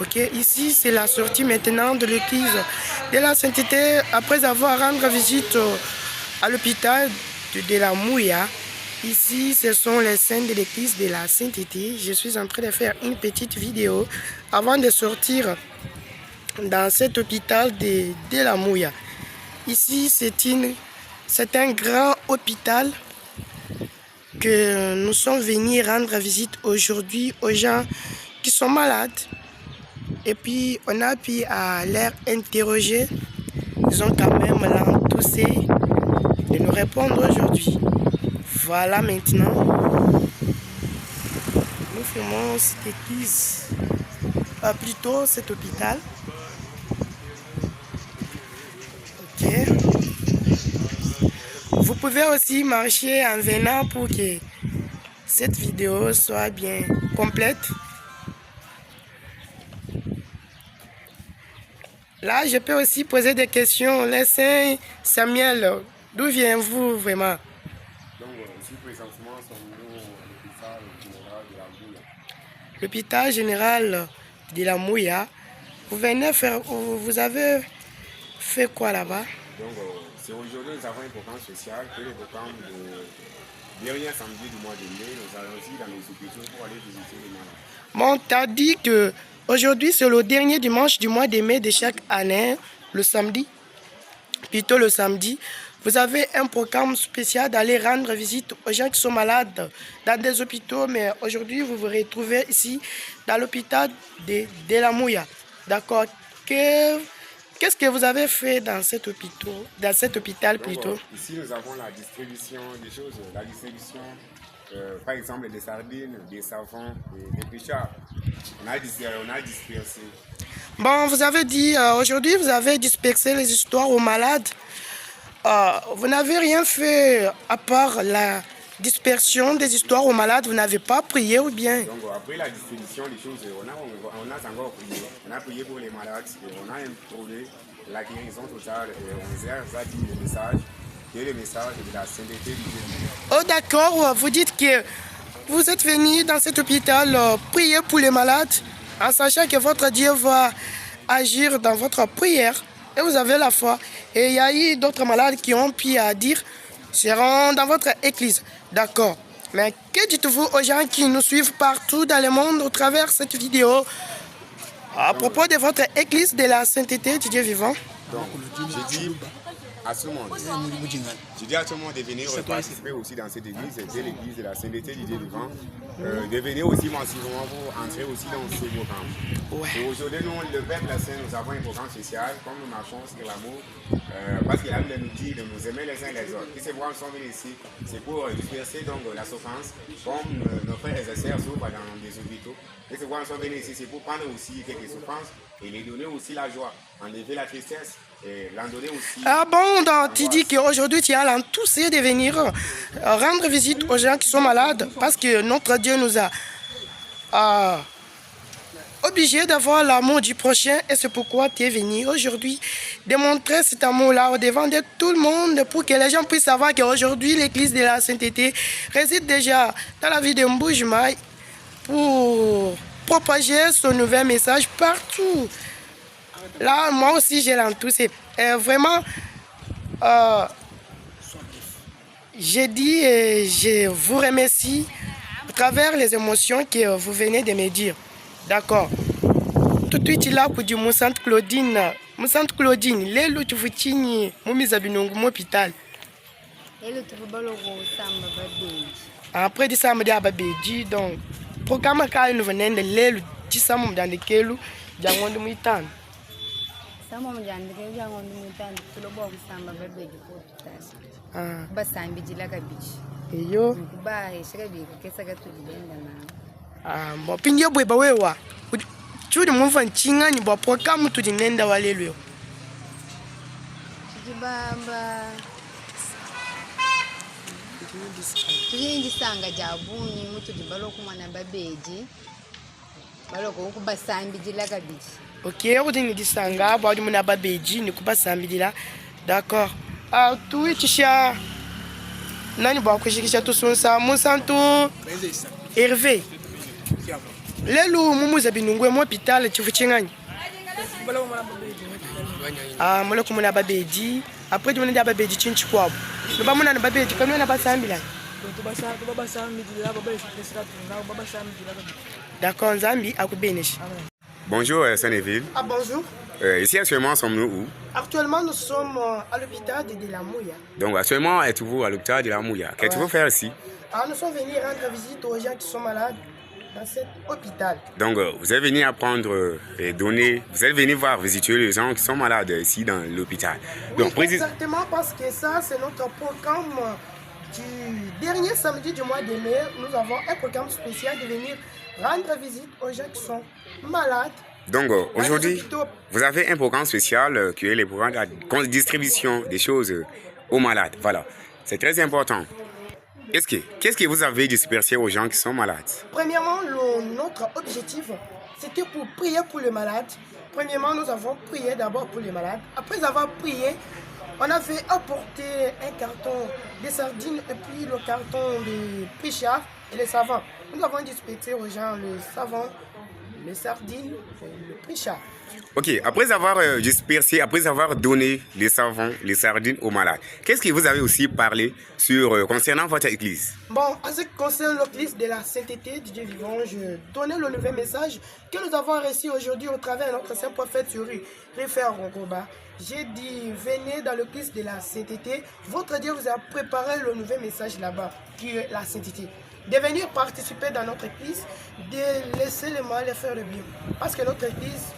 Ok, ici c'est la sortie maintenant de l'église de la Sainteté après avoir rendu visite à l'hôpital de la Mouya. Ici, ce sont les scènes de l'église de la Sainteté. Je suis en train de faire une petite vidéo avant de sortir dans cet hôpital de la Mouya. Ici, c'est un grand hôpital que nous sommes venus rendre visite aujourd'hui aux gens qui sont malades. Et puis, on a pu à leur interroger. Ils ont quand même l'entoussé de nous répondre aujourd'hui. Voilà maintenant. Nous filmons cette église, plutôt cet hôpital. Ok. Vous pouvez aussi marcher en venant pour que cette vidéo soit bien complète. Là, je peux aussi poser des questions. Les Saint Samuel, d'où viens-vous vraiment? Donc, ici présentement, sommes-nous à L'hôpital général de la Mouya. Vous venez faire, vous avez fait quoi là-bas? Donc, c'est aujourd'hui nous avons un programme social, qui est le programme de dernier samedi du mois de mai. Nous allons aussi dans les hôpitaux pour aller visiter les malades. Bon, tu as dit que aujourd'hui c'est le dernier dimanche du mois de mai de chaque année, le samedi. Plutôt le samedi. Vous avez un programme spécial d'aller rendre visite aux gens qui sont malades dans des hôpitaux, mais aujourd'hui vous vous retrouvez ici dans l'hôpital de la Mouya. D'accord. Qu'est-ce que vous avez fait dans cet hôpital plutôt? Ici nous avons la distribution des choses, la distribution, par exemple des sardines, des savons, des pêchards. On a dispersé. Bon, vous avez dit aujourd'hui vous avez dispersé les histoires aux malades. Vous n'avez rien fait à part la dispersion des histoires aux malades, vous n'avez pas prié ou bien? Donc après la distribution des choses, on a encore prié. On a prié pour les malades, et on a trouvé la guérison totale. Et on a dit le message, qui est le message de la sainteté du Dieu. Oh d'accord, vous dites que vous êtes venu dans cet hôpital prier pour les malades, en sachant que votre Dieu va agir dans votre prière. Et vous avez la foi. Et il y a eu d'autres malades qui ont pu dire, seront dans votre église. D'accord. Mais que dites-vous aux gens qui nous suivent partout dans le monde au travers cette vidéo à propos de votre église de la sainteté du Dieu vivant? Donc, je dis à tout le monde, de venir participer aussi dans cette église, c'est l'église de la sainteté du Dieu vivant. De venir aussi massivement pour entrer aussi dans ce programme. Ouais. Et aujourd'hui, nous, le peuple saint, nous avons un programme spécial, comme nous marchons sur l'amour, parce qu'il a nous dit de nous aimer les uns les autres. Et ces programmes sont venus ici, c'est pour disperser donc la souffrance, comme nos frères et sœurs souffrent dans des hôpitaux. Et ces programmes sont venus ici, c'est pour prendre aussi quelques souffrances et les donner aussi la joie, enlever la tristesse. Et l'en donner aussi. Ah bon, donc, tu dis qu'aujourd'hui tu as l'enthousiasme de venir rendre visite aux gens qui sont malades parce que notre Dieu nous a obligés d'avoir l'amour du prochain et c'est pourquoi tu es venu aujourd'hui démontrer cet amour-là au devant de tout le monde pour que les gens puissent savoir qu'aujourd'hui l'église de la sainteté réside déjà dans la vie de Mboujmaï pour propager son nouvel message partout. Là, moi aussi, j'ai l'enthousiasme. Vraiment, j'ai dit et je vous remercie à travers les émotions que vous venez de me dire. D'accord. Tout de suite, là, pour dire, mon Sainte Claudine, les loups, tu vous tiens, mon misabinongo, mon hôpital. Après, du samedi à Babéji, donc, programme quand nous venons de l'élu, tu sais, mon dans lequel nous avons de mouitane. Iyo. Bon, pinye boy bawewa. Chudi mumfa nchinga ni bwa programu tudinenda walelwe. Tuyingisanga jabuni mutu dibalo kumana babeji. Baloko ukubasambidila kabiji. Ok, vous dites disanga, bah du mona babeji, ni kuba sambidila. D'accord. Tu tisha nani ba kushikisha to sonsa Monsanto Hervé. lelo mumuza binungwe mu hospital chifu chingani mole kumuna babeji après tu mona babeji chinchi kwabo no bamuna na babeji kanona basambila d'accord Nzambi akubeneshi. Bonjour Sénéville. Bonjour. Ici actuellement sommes-nous où? Actuellement nous sommes à l'hôpital de la Mouya. Donc actuellement êtes-vous à l'hôpital de la Mouya? Qu'est-ce que vous faites ici? Nous sommes venus rendre visite aux gens qui sont malades dans cet hôpital. Donc vous êtes venu apprendre et donner, vous êtes venu voir, visiter les gens qui sont malades ici dans l'hôpital. Oui, exactement, parce que ça c'est notre programme du dernier samedi du mois de mai. Nous avons un programme spécial de venir rendre visite aux gens qui sont malades. Donc aujourd'hui, vous avez un programme spécial qui est le programme de la distribution des choses aux malades. Voilà, c'est très important. Qu'est-ce que vous avez dispersé aux gens qui sont malades? Premièrement, notre objectif, c'était pour prier pour les malades. Premièrement, nous avons prié d'abord pour les malades. Après avoir prié, on avait apporté un carton de sardines et puis le carton de Prichard et les savons. Nous avons dispersé aux gens le savon, les sardines et le Prichard. Ok, après avoir dispersé, après avoir donné les savons, les sardines aux malades, qu'est-ce que vous avez aussi parlé concernant votre église? Bon, en ce qui concerne l'église de la sainteté du Dieu vivant, je donnais le nouvel message que nous avons reçu aujourd'hui au travers de notre saint prophète Yuri, Réfère Rongoba. J'ai dit, venez dans l'église de la sainteté, votre Dieu vous a préparé le nouvel message là-bas, qui est la sainteté. De venir participer dans notre église, de laisser les mal et faire le bien. Parce que notre église,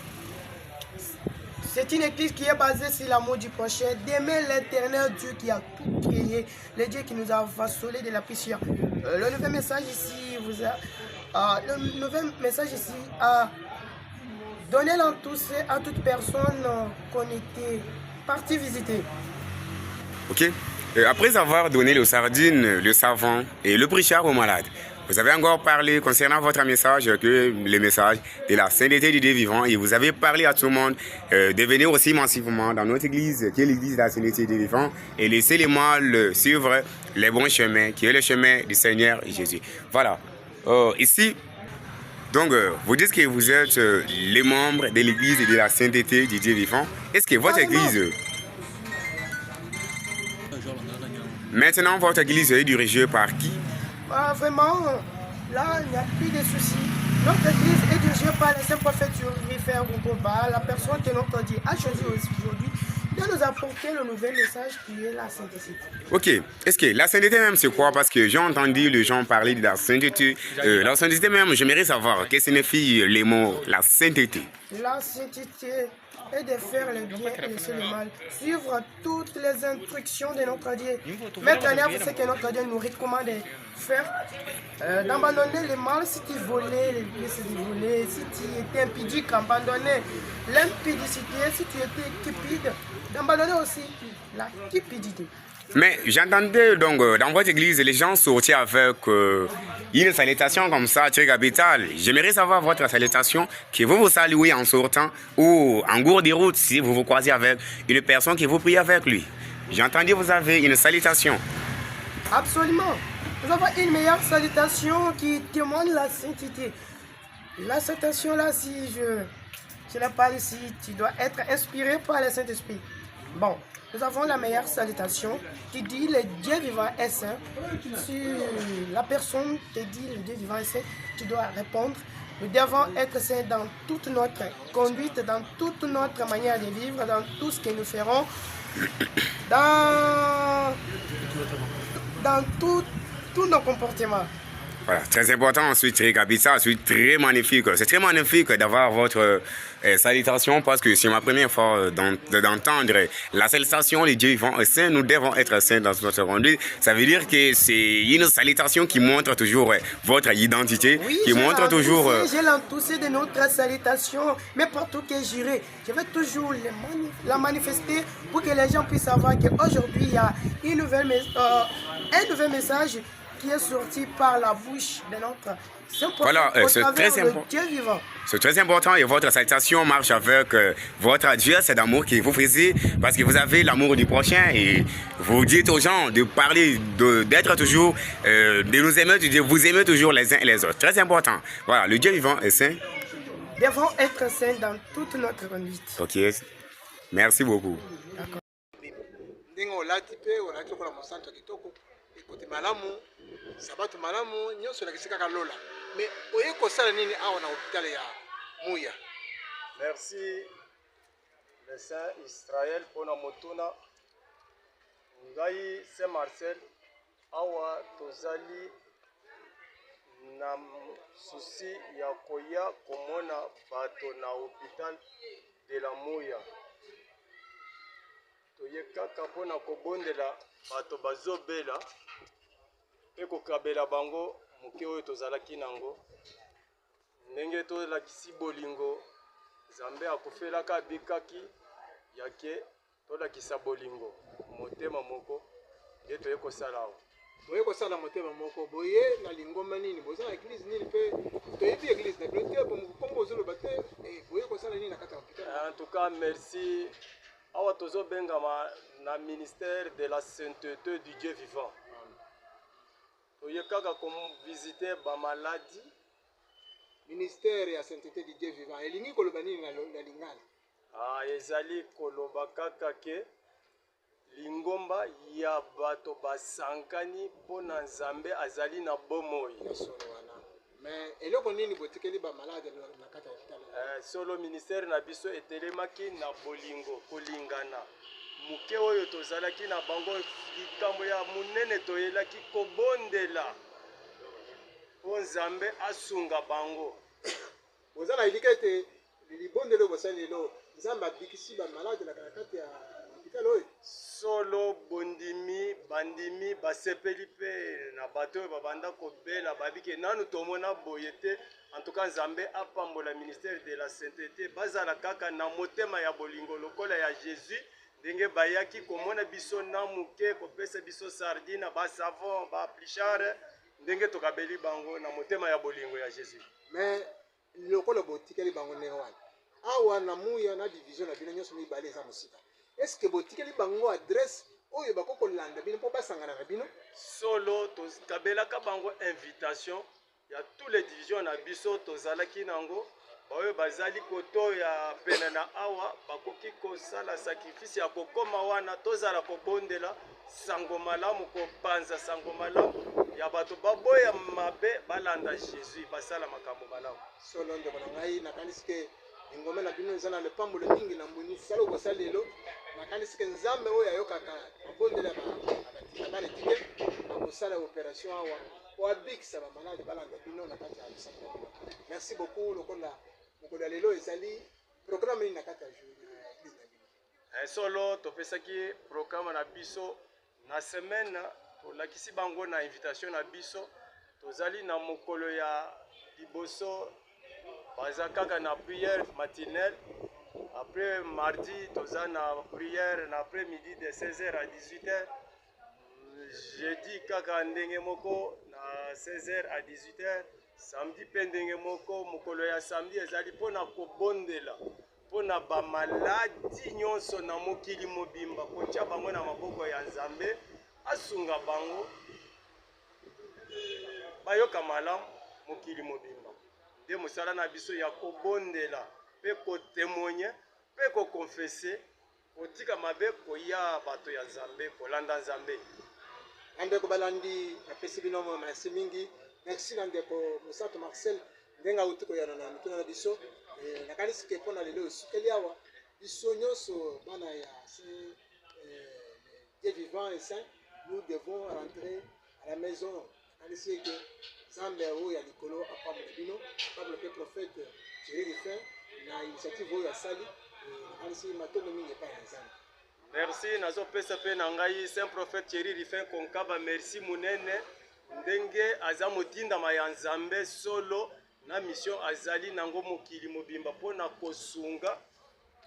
c'est une église qui est basée sur l'amour du prochain, d'aimer l'éternel Dieu qui a tout créé, le Dieu qui nous a vassolé de la poussière. Le nouvel message ici a donné l'enthousiasme à toute personne qu'on était parti visiter. Ok. Après avoir donné le sardine, le savon et le Prichard aux malades, vous avez encore parlé concernant votre message, que le message de la sainteté du Dieu vivant, et vous avez parlé à tout le monde de venir aussi massivement dans notre église, qui est l'église de la sainteté du Dieu vivant, et laisser les mâles suivre les bons chemins, qui est le chemin du Seigneur Jésus. Voilà. Ici, donc, vous dites que vous êtes les membres de l'église de la sainteté du Dieu vivant. Est-ce que votre église... Maintenant, votre église est dirigée par qui? Vraiment, là, il n'y a plus de soucis. Notre église est dirigée par le saint prophète Réfère Rongoba, la personne que notre Dieu a choisi aujourd'hui de nous apporter le nouvel message qui est la sainteté. Ok, est-ce que la sainteté même c'est quoi? Parce que j'ai entendu les gens parler de la sainteté. La sainteté même, j'aimerais savoir qu'est-ce que signifie les mots la sainteté. La sainteté est de faire le bien et laisser le mal. Suivre toutes les instructions de notre Dieu. Mettre en œuvre ce que notre Dieu nous recommande de faire. D'abandonner le mal si tu volais, les pièces de voler. Si tu étais impudique, abandonner l'impudicité. Si tu étais cupide, d'abandonner aussi la cupidité. Mais j'entendais donc dans votre église, les gens sortaient avec une salutation comme ça, très capitale. J'aimerais savoir votre salutation, que vous vous saluez en sortant ou en cours de route si vous vous croisez avec une personne qui vous prie avec lui. J'ai entendu vous avez une salutation. Absolument. Nous avons une meilleure salutation qui témoigne la sainteté. La salutation là, si je la parle ici, tu dois être inspiré par le Saint-Esprit. Bon. Nous avons la meilleure salutation qui dit le Dieu vivant est saint. Si la personne te dit le Dieu vivant est saint, tu dois répondre. Nous devons être saints dans toute notre conduite, dans toute notre manière de vivre, dans tout ce que nous ferons, dans tous nos comportements. Voilà, très important, ensuite très capital, ensuite très magnifique. C'est très magnifique d'avoir votre salutation parce que c'est ma première fois d'entendre la salutation des dieux vivants et saints. Nous devons être saints dans notre conduite. Ça veut dire que c'est une salutation qui montre toujours votre identité, oui, qui montre toujours... J'ai l'enthousiasme de notre salutation, mais partout que j'irai, je vais toujours la manifester pour que les gens puissent savoir qu'aujourd'hui, il y a un nouvel message qui est sorti par la bouche de notre Saint-Prophète Voilà, au c'est travers très de important. Dieu vivant. C'est très important et votre salutation marche avec votre Dieu, c'est l'amour qui vous faisait parce que vous avez l'amour du prochain et vous dites aux gens de parler, d'être toujours, de nous aimer, de vous aimer toujours les uns et les autres. Très important. Voilà, le Dieu vivant est saint. Devons être saints dans toute notre conduite. Ok, merci beaucoup. D'accord. ndenge olati mpe olati lokola mosantu ya kitoko ekote malamu sabatu malamu nyonso elakisi kaka lola me oye kosala nini awa na hôpital ya Muya? Merci le Saint Israël mpona motuna ngai Saint Marcel awa tozali na susi ya koya komona bato na hôpital de la Muya. Toye kaka mpona kobondela bato bazobela mpe kokabela bango moke oyo tozalaki nango ndenge tolakisi bolingo Nzambe akufelaka abikaki yake tolakisa bolingo motema moko nde toye kosala awa. Boye kosala motema moko boye na lingomba nini boza na église nini mpe toyebi église na bino te kombo ozoloba te boye kosala nini na kati ya hôpital? En tout cas merci awa tozobengama na ministère de la sainteté du Dieu vivant. Toye kaka kovisite bamaladi. Ministère ya sainteté du Dieu vivant elingi koloba nini na lingala? Ezali koloba kaka ke lingomba ya bato basankani mpona Nzambe azali na bomoi. Mais eloko nini botikeli bamalade na kati ya hôpital? Solo ministère na biso etelemaki na bolingo kolingana moke oyo tozalaki na bango likambo ya monene toyelaki kobondela mpo Nzambe asunga bango. Boza na elika ete libondelo bosali lelo Nzambe abikisi bamalade na kati ya hôpital oyo? Solo bondimi bandimi basepeli mpe na bato oyo babanda kobela babike nanu tomona boye te. En tout cas Nzambe apambola ministère de la sainteté bazala kaka na motema ya bolingo lokola ya Jésus ndenge bayaki komona biso na muke kopesa biso sardine basavon baplichare ndenge tokabeli bango na motema ya bolingo ya Jésus. Mais lokola botikeli bango ndenge wana awa na Muya na division na bino nyonso mibale eza mosika, est ce que botikeli bango adresse oyo bakokolanda bino mpo basangana na bino? Solo tokabelaka bango invitation ya tous les divisions na biso tozalaki nango baoyo bazali koto ya pene na awa bakoki kosala sacrifice ya kokoma wana tozala kobondela sango malamu kopanza sango malamu ya bato baboya mabe balanda Jésus basala makambo malamu. Solo ndeko na ngai nakanisi ke lingomba na bino eza na lepambolo mingi na mbuni sala okosala lelo nakanisi ke Nzambe oyo ayokaka abondela bana tike bakosala opération awa po abikisa bamalade balanda bino na kati ya lisanga ya bino. Merci beaucoup lokola mokolo ya lelo ezali programme nini na kati ya église na bino? Solo topesaki programme na biso na semaine tolakisi bango na invitation na biso tozali na mokolo ya liboso baza kaka na prière matinelle. Après mardi toza na prière na après-midi de 16h à 18h. Jeudi kaka ndenge moko na 16h à 18h. Samedi pe ndenge moko mokolo ya samedi ezali mpona kobondela mpona bamaladi nyonso na mokili mobimba kotia bango na maboko ya Nzambe asunga bango bayoka malamu mokili mobimba. Nde mosala na biso ya kobondela mpe kotemoigne mpe kokonfese kotika mabe koya bato ya Nzambe kolanda Nzambe. Andeko balandi napesi bino merci mingi. Merci na ndeko Mosantu Marcel ndenga uti koyana na mituna na biso nakanisi ke mpona lelo esukeli awa biso nyonso bana ya Dieu vivant et saint nous devons rentrer à la maison. Nakanisi ke Nzambe oyo ya likolo apambola bino apambola mpe prophète Thierry Rifin na initiative oyo asali nakanisi matondo mingi epai ya Nzambe. Merci nazopesa mpe na ngai Saint Prophète Thierry Rifin konkaba merci munene ndenge aza motindama ya Nzambe solo na mission azali nango mokili mobimba mpona kosunga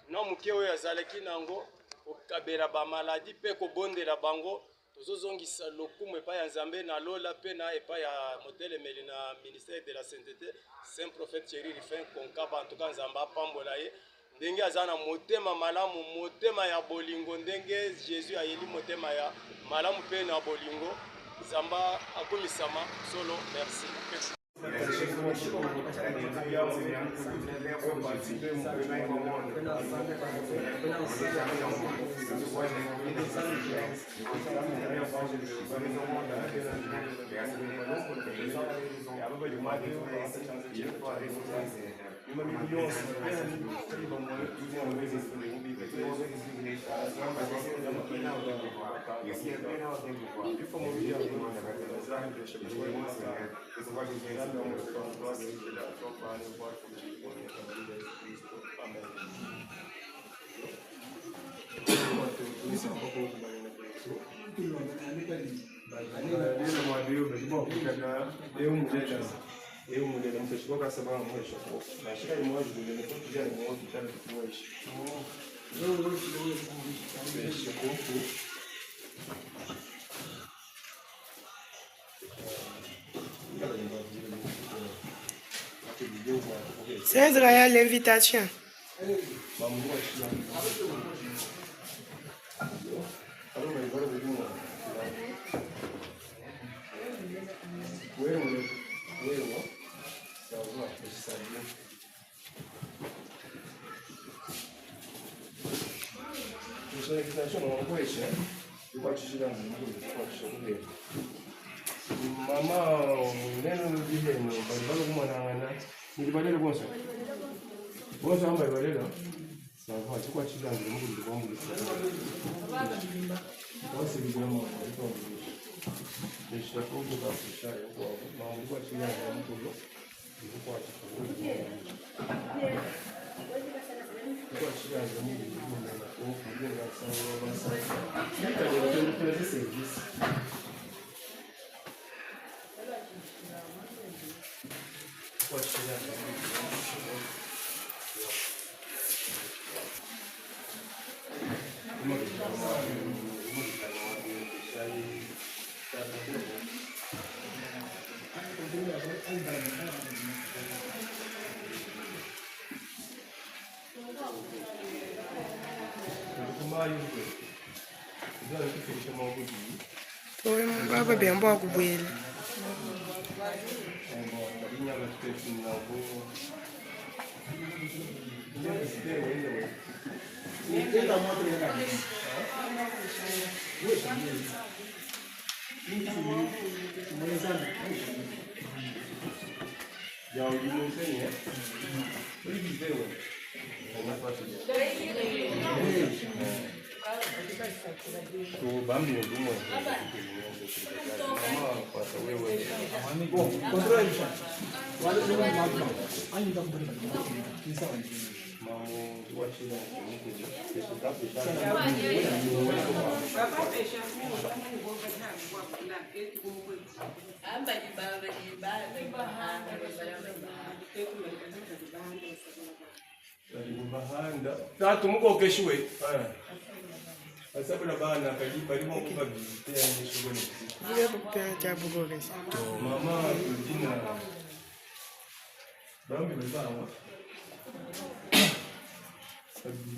na moke oyo azalaki nango kokabela bamaladi mpe kobondela bango tozozongisa lokumu epai ya nzambe na lola mpe na epai ya motelemeli na ministère de la sainteté saint prophète Thierry Rifin Konkaba. En tout cas nzambe apambola ye ndenge aza na motema malamu, motema ya bolingo, ndenge Jésus ayeli motema ya malamu mpe na bolingo. Nzamba akumisama solo. Merci. Eu mulher não fechou com essa mão, não fechou. Mas chega em mais mulher, não pode já em outro tempo depois. C'est Israël l'invitation. Mama, neno ndiheno balibalo kumwanangana nilibalele bonso bonso amba ibalela sawa chikwa chidangire mukuli kwambuli bose bijamo ito desha kubu ka fisha kwa maungu kwa chidangire mukuli kwa chidangire kwa chidangire mukuli na kufunga sawa basa ndio ndio service. Baba bien boa kubwela. Tatu muko keshiwe. Asabula bana kali bali mo kuba visite ya shughuli. Ndio kupea chabu gore. Mama kujina. Bambi mbawa.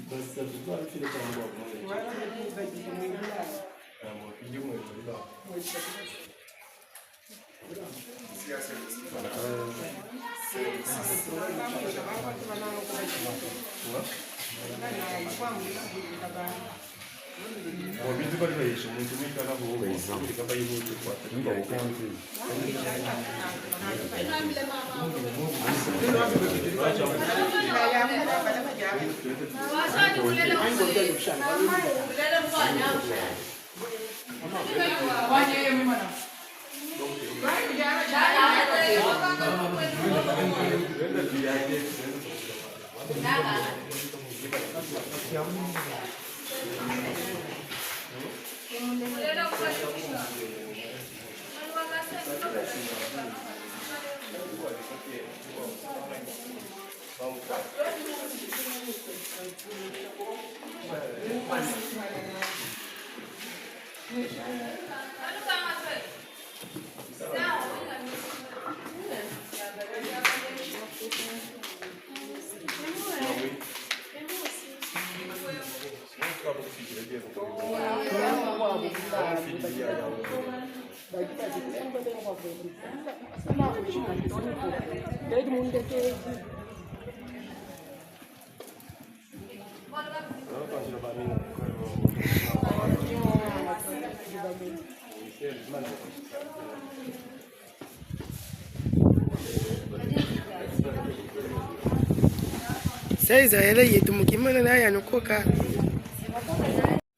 Basi kwa kile kama bwana. Kama kijio mwe baba. Vitu bali hizo mtumika na huo kama hiyo kwa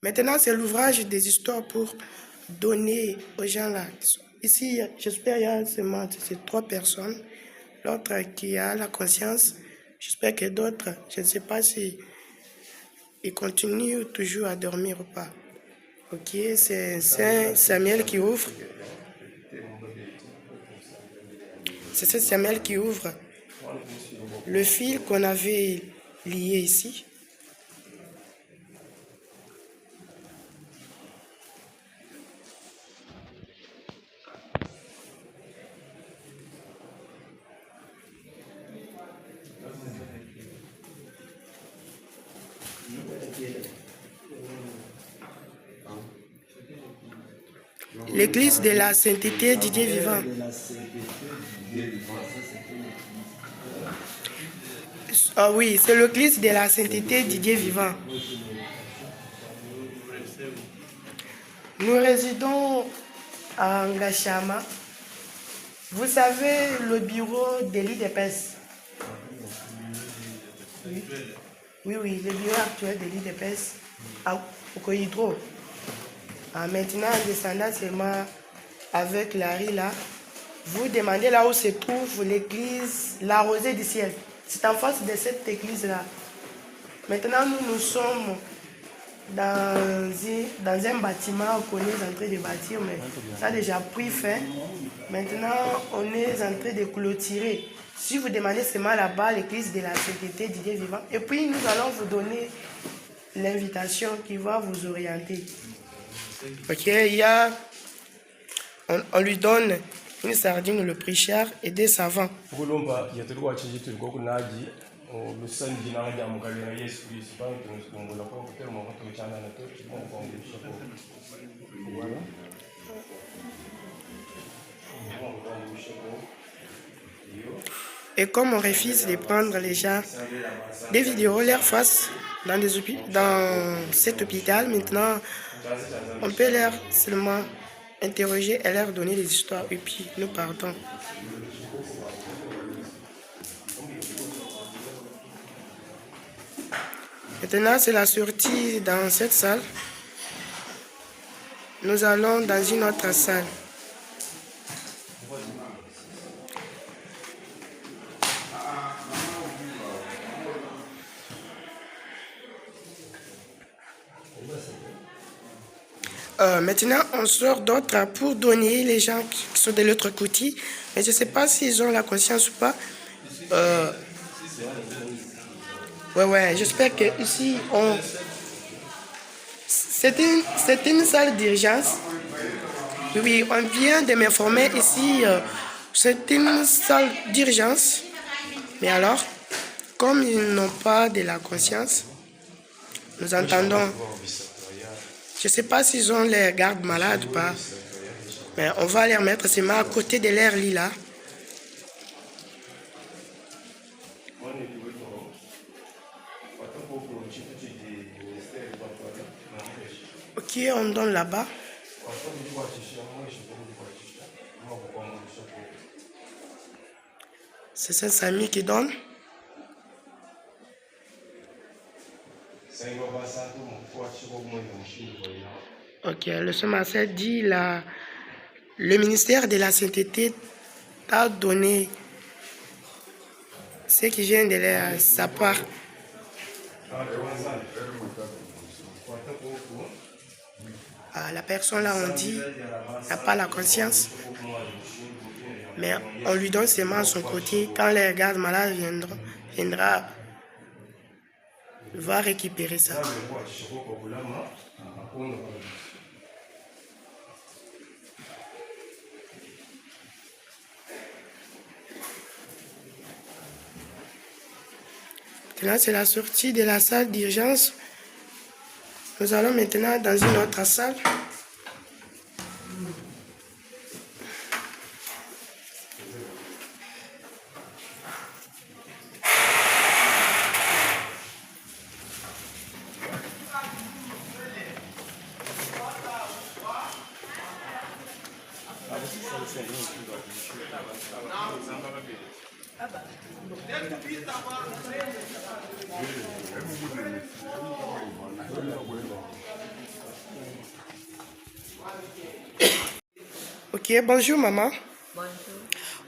Maintenant, c'est l'ouvrage des histoires pour donner aux gens là. Ici, j'espère qu'il y a seulement ces 3 personnes. L'autre qui a la conscience. J'espère que d'autres, je ne sais pas si ils continuent toujours à dormir ou pas. Ok, c'est Saint Samuel qui ouvre. C'est Saint Samuel qui ouvre le fil qu'on avait lié ici. L'église de la sainteté du Dieu vivant. Ah oui, c'est l'église de la sainteté du Dieu vivant. Nous résidons à Ngashama. Vous savez le bureau de l'IDPS. Oui, le bureau actuel de l'IDPS à Okohidro. Maintenant, en descendant seulement avec la rue là, vous demandez là où se trouve l'église, la rosée du ciel. C'est en face de cette église-là. Maintenant, nous sommes dans un bâtiment qu'on est en train de bâtir, mais ça a déjà pris fin. Maintenant, on est en train de clôturer. Si vous demandez seulement là-bas l'église de la sainteté du Dieu vivant, et puis nous allons vous donner l'invitation qui va vous orienter. Ok, on lui donne une sardine, le prix cher et des savants. Et comme on refuse de prendre les gens des vidéos, leur face dans cet hôpital, maintenant, on peut leur seulement interroger et leur donner des histoires. Et puis, nous partons. Maintenant, c'est la sortie dans cette salle. Nous allons dans une autre salle. Maintenant, on sort d'autres pour donner les gens qui sont de l'autre côté. Mais je ne sais pas s'ils ont la conscience ou pas. Ouais, j'espère que ici, c'est une salle d'urgence. Oui, on vient de m'informer ici, c'est une salle d'urgence. Mais alors, comme ils n'ont pas de la conscience, nous entendons. Je ne sais pas s'ils ont les gardes malades ou pas. Mais on va les remettre seulement à côté de leur lit là. Ok, on donne là-bas. C'est Saint-Samy qui donne. Ok, le Somerset dit le ministère de la sainteté a donné ce qui vient de sa part. La personne là, on dit, n'a pas la conscience, mais on lui donne seulement son côté. Quand les gardes malades viendra, il va récupérer ça. Maintenant, c'est la sortie de la salle d'urgence. Nous allons maintenant dans une autre salle. Ok, bonjour maman. Bonjour,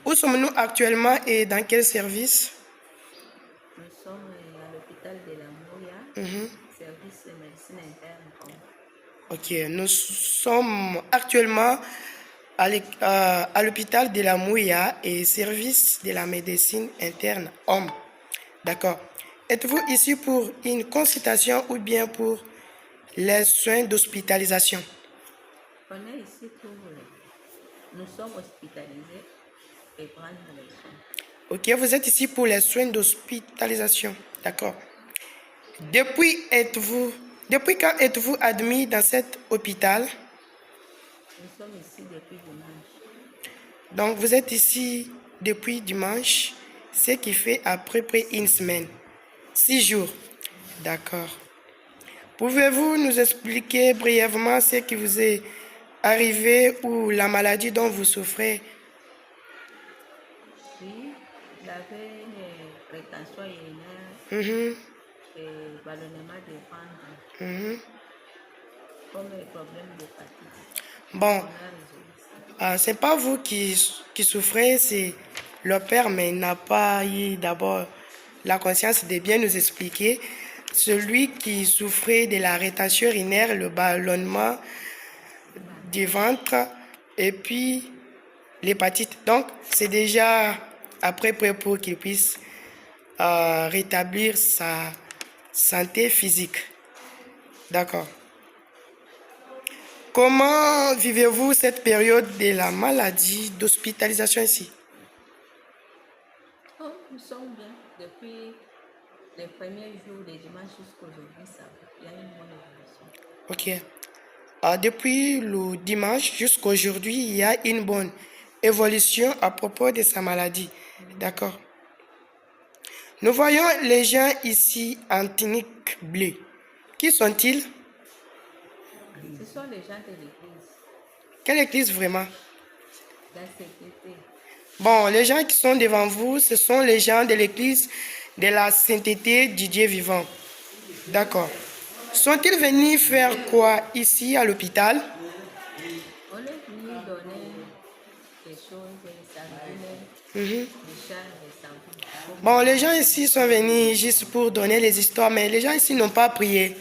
Où sommes-nous actuellement et dans quel service? nous sommes à l'hôpital de la Mouya, service de médecine interne. Ok, nous sommes actuellement à l'hôpital de la Mouya et service de la médecine interne homme. D'accord. Êtes-vous ici pour une consultation ou bien pour les soins d'hospitalisation? On est ici pour nous sommes hospitalisés et prendre les soins. Ok, vous êtes ici pour les soins d'hospitalisation. D'accord. Depuis quand êtes-vous admis dans cet hôpital? Nous sommes ici depuis dimanche. Donc, vous êtes ici depuis dimanche, ce qui fait à peu près une semaine. 6 jours. D'accord. Pouvez-vous nous expliquer brièvement ce qui vous est arrivé ou la maladie dont vous souffrez? Oui, j'avais une rétention urinaire Mhm, et ballonnement de ventre, mhm. comme les problèmes d'hépatite. Bon, On a résolu ça. c'est pas vous qui souffrez, c'est le père, mais il n'a pas eu d'abord la conscience de bien nous expliquer. Celui qui souffrait de la rétention urinaire, le ballonnement du ventre et puis l'hépatite. Donc, c'est déjà après prêt pour qu'il puisse rétablir sa santé physique. D'accord. Comment vivez-vous cette période de la maladie d'hospitalisation ici? Oh, nous sommes bien. Depuis les premiers jours des dimanches jusqu'à aujourd'hui, ça va. Il y a une bonne évolution. Ok. Depuis le dimanche jusqu'à aujourd'hui, il y a une bonne évolution à propos de sa maladie. D'accord. Nous voyons les gens ici en tunique bleue. Qui sont-ils? Ce sont les gens de l'église, Quelle église vraiment? la CPT. Bon, les gens qui sont devant vous, ce sont les gens de l'église de la sainteté du Dieu vivant. D'accord. Sont-ils venus faire quoi ici à l'hôpital? On est venu donner des choses, des sardines, Mhm. des chats, des savons. Bon, les gens ici sont venus juste pour donner les histoires, mais les gens ici n'ont pas prié.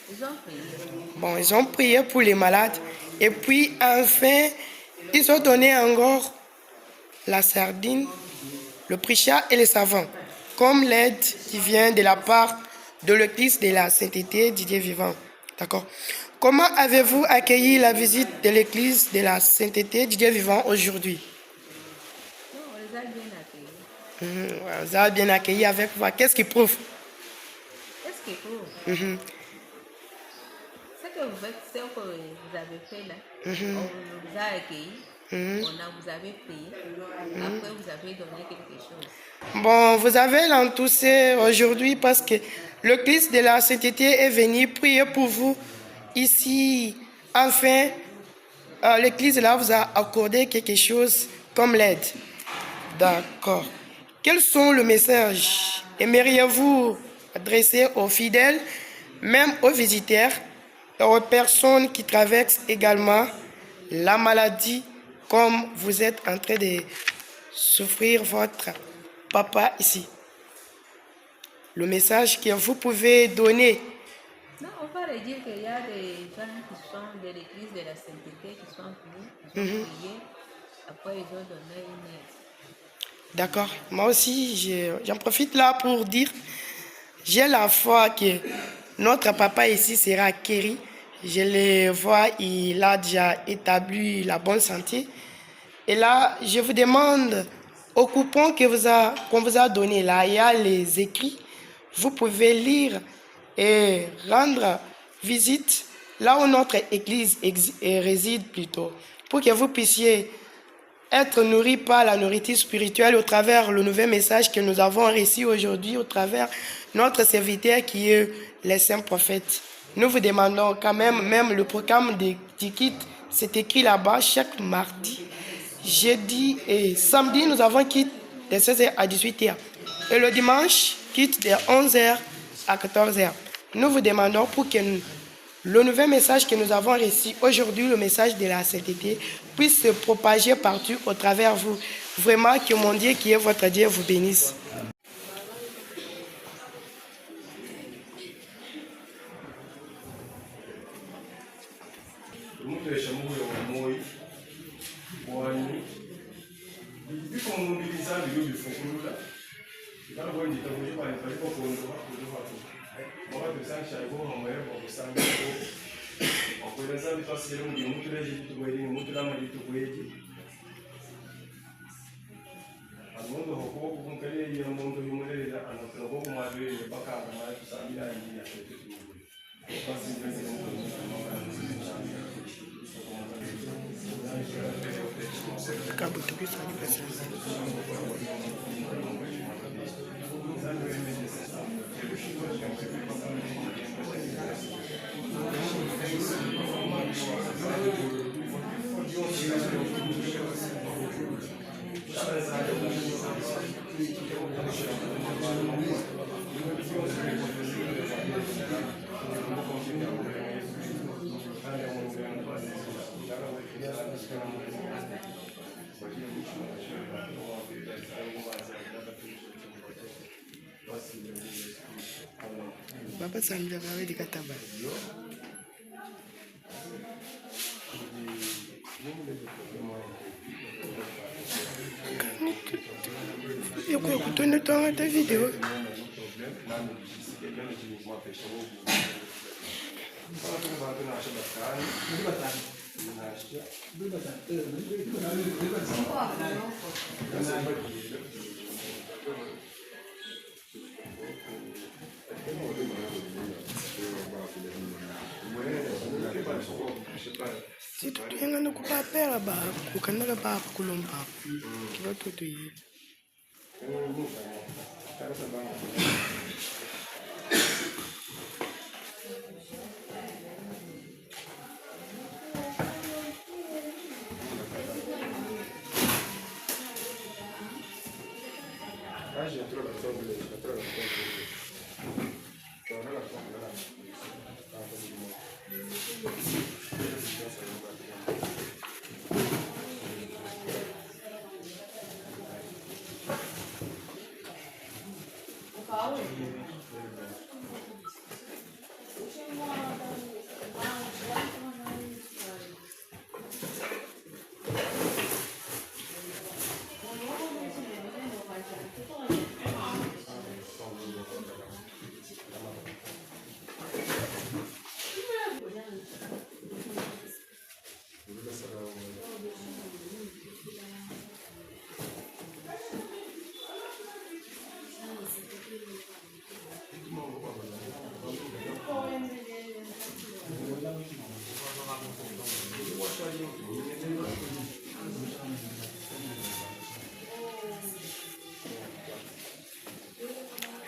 Ils ont prié. Bon, ils ont prié pour les malades. Et puis, enfin, ils ont donné encore la sardine, le prichat et le savon, comme l'aide qui vient de la part de l'église de la sainteté du Dieu vivant. D'accord. Comment avez-vous accueilli la visite de l'église de la sainteté du Dieu vivant aujourd'hui? Non, on les a bien accueillis. Ouais, vous avez bien accueilli avec vous. Qu'est-ce qui prouve? Qu'est-ce qu'il faut? Mhm. Ce que vous faites, ce que vous avez fait là, on vous a accueillis, vous avez prié, après vous avez donné quelque chose. Bon, vous avez l'enthousiasme aujourd'hui parce que l'église de la sainteté est venue prier pour vous ici. Enfin, l'église là vous a accordé quelque chose comme l'aide. D'accord. Quels sont les messages aimeriez-vous adresser aux fidèles, même aux visiteurs et aux personnes qui traversent également la maladie comme vous êtes en train de souffrir votre papa ici? Le message que vous pouvez donner. Non, on va leur dire qu'il y a des gens qui sont de l'église de la sainteté qui sont venus, ils ont prié, après ils ont donné une aide. D'accord. Moi aussi, j'en profite là pour dire, j'ai la foi que notre papa ici sera guéri. Je le vois, il a déjà établi la bonne santé. Et là, je vous demande, au coupon qu'on vous a donné là, il y a les écrits vous pouvez lire et rendre visite là où notre église réside plutôt, pour que vous puissiez être nourris par la nourriture spirituelle au travers le nouveau message que nous avons reçu aujourd'hui, au travers notre serviteur qui est les saints prophètes. Nous vous demandons quand même le programme de Tikit, c'est écrit là-bas chaque mardi, jeudi et samedi, nous avons kit de 16h à 18h. Et le dimanche, kit de 11h à 14h. Nous vous demandons pour que le nouvel message que nous avons reçu aujourd'hui, le message de la sainteté, puisse se propager partout au travers vous. Vraiment que mon Dieu qui est votre Dieu vous bénisse. Papa Sandra avait dit Kataba. Eu estou no tom da vídeo. Se tu tem no papel, o canal para colombar, que vai tudo aí.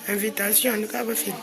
Invitation, nous avons fait.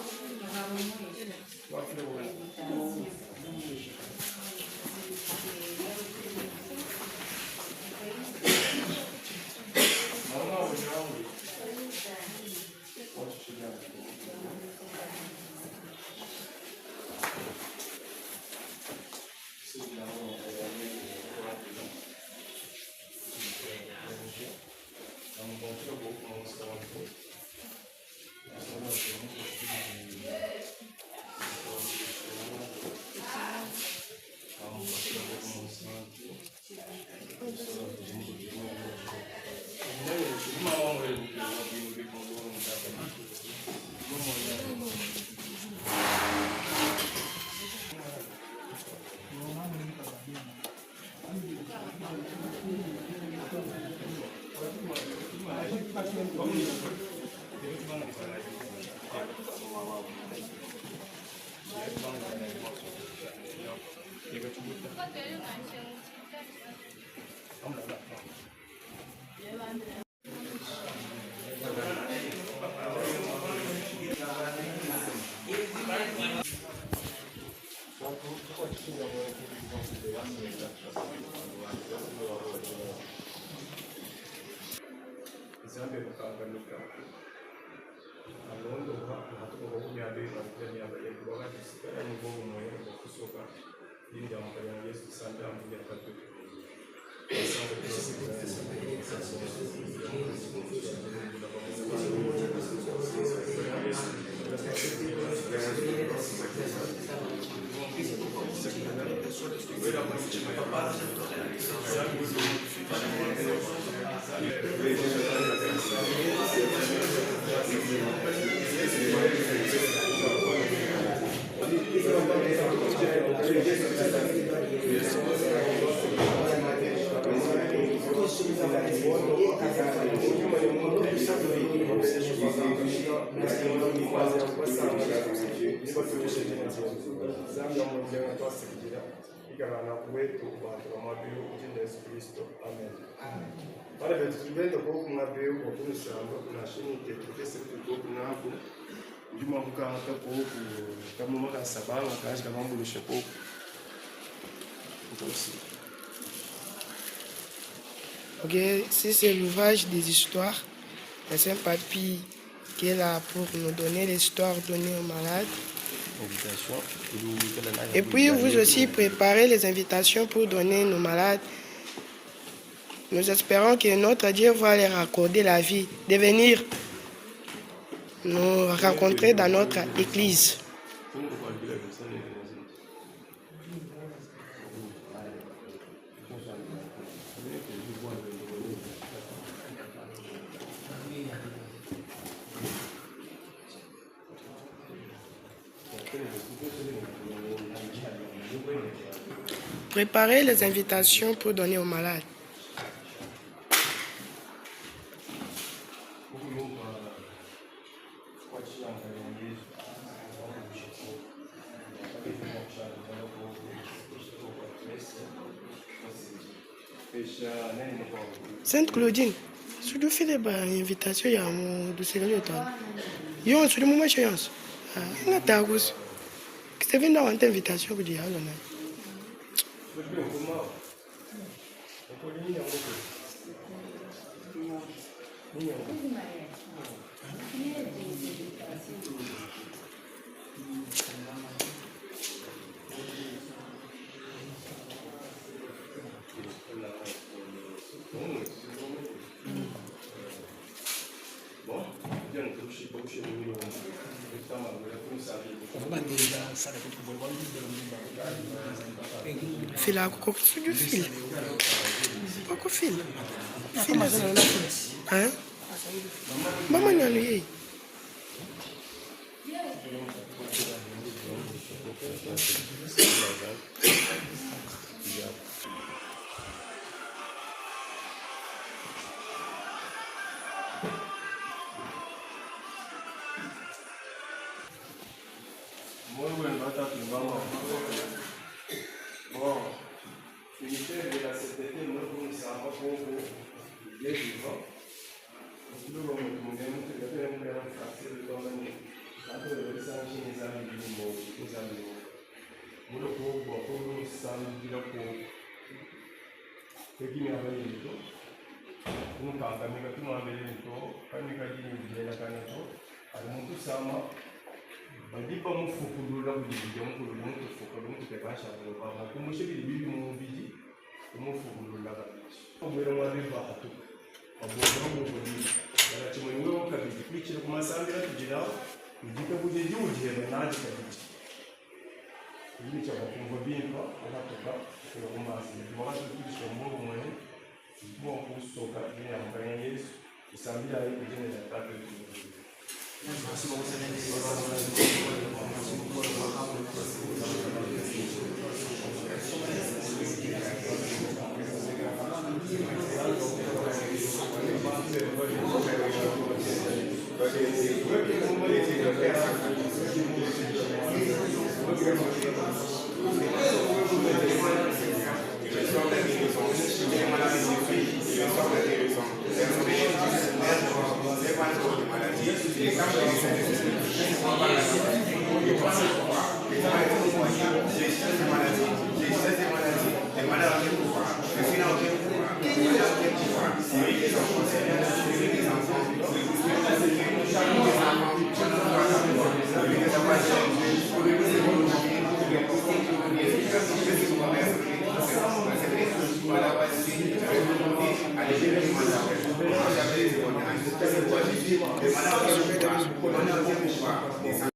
Zambe kukanganika alondoka natukoka kubyabeka kubyabeka kubaga ni bogo moyo kusoka linda mukanya Yesu sanda mu yakatu ikarana kwetu bantu bamabiro kujinda Yesu Kristo. Amen. Para ver tudo pouco na veio com tudo samba na chini que tukese pouco na hapo juma kukanga pouco kama mwaka sabanga kazi kama mbulisha pouco Ok, si c'est l'ouvrage des histoires, c'est un papy qui est là pour nous donner l'histoire donnée aux malades. Et puis vous aussi préparez les invitations pour donner nos malades. Nous espérons que notre Dieu va leur accorder la vie de venir nous rencontrer dans notre église. Préparez les invitations pour donner aux malades. Sainte Claudine, si tu fais des invitations, il y a un de ces lieux. Il y a un seul moment de séance. Il y a un tagos. C'est venu dans une invitation que tu as. Fil à quoi que du fil. Pourquoi fil? Fil. Hein? Maman n'a rien. Bon, unitaire de la CPT, nous ne savons pas pour les vivants. Nous avons demandé à faire un fracture de domaine. Après le message, les amis du monde, les amis. Nous avons beaucoup de salut du rapport. Et qui m'a envoyé le dos. Nous avons envoyé le dos. Quand nous avons dit que nous avons alors tout ça, badipa mufukulula kujijja mufukulula mutukebasha kulubanga kumushibiri bibi mubiji kumufukulula kabiji obwera mwabiva hatuka obwera mubudi yala chimwe wo kabiji kwikira kumasambira tujira kujika kuje juje naji kabiji ibi cha bakumva bimpa hatuka kwa kumasi wakati tukisha mungu mwenye kwa kusoka ni ambaye Yesu isambira hii jina la tatu. pouvoir descendre.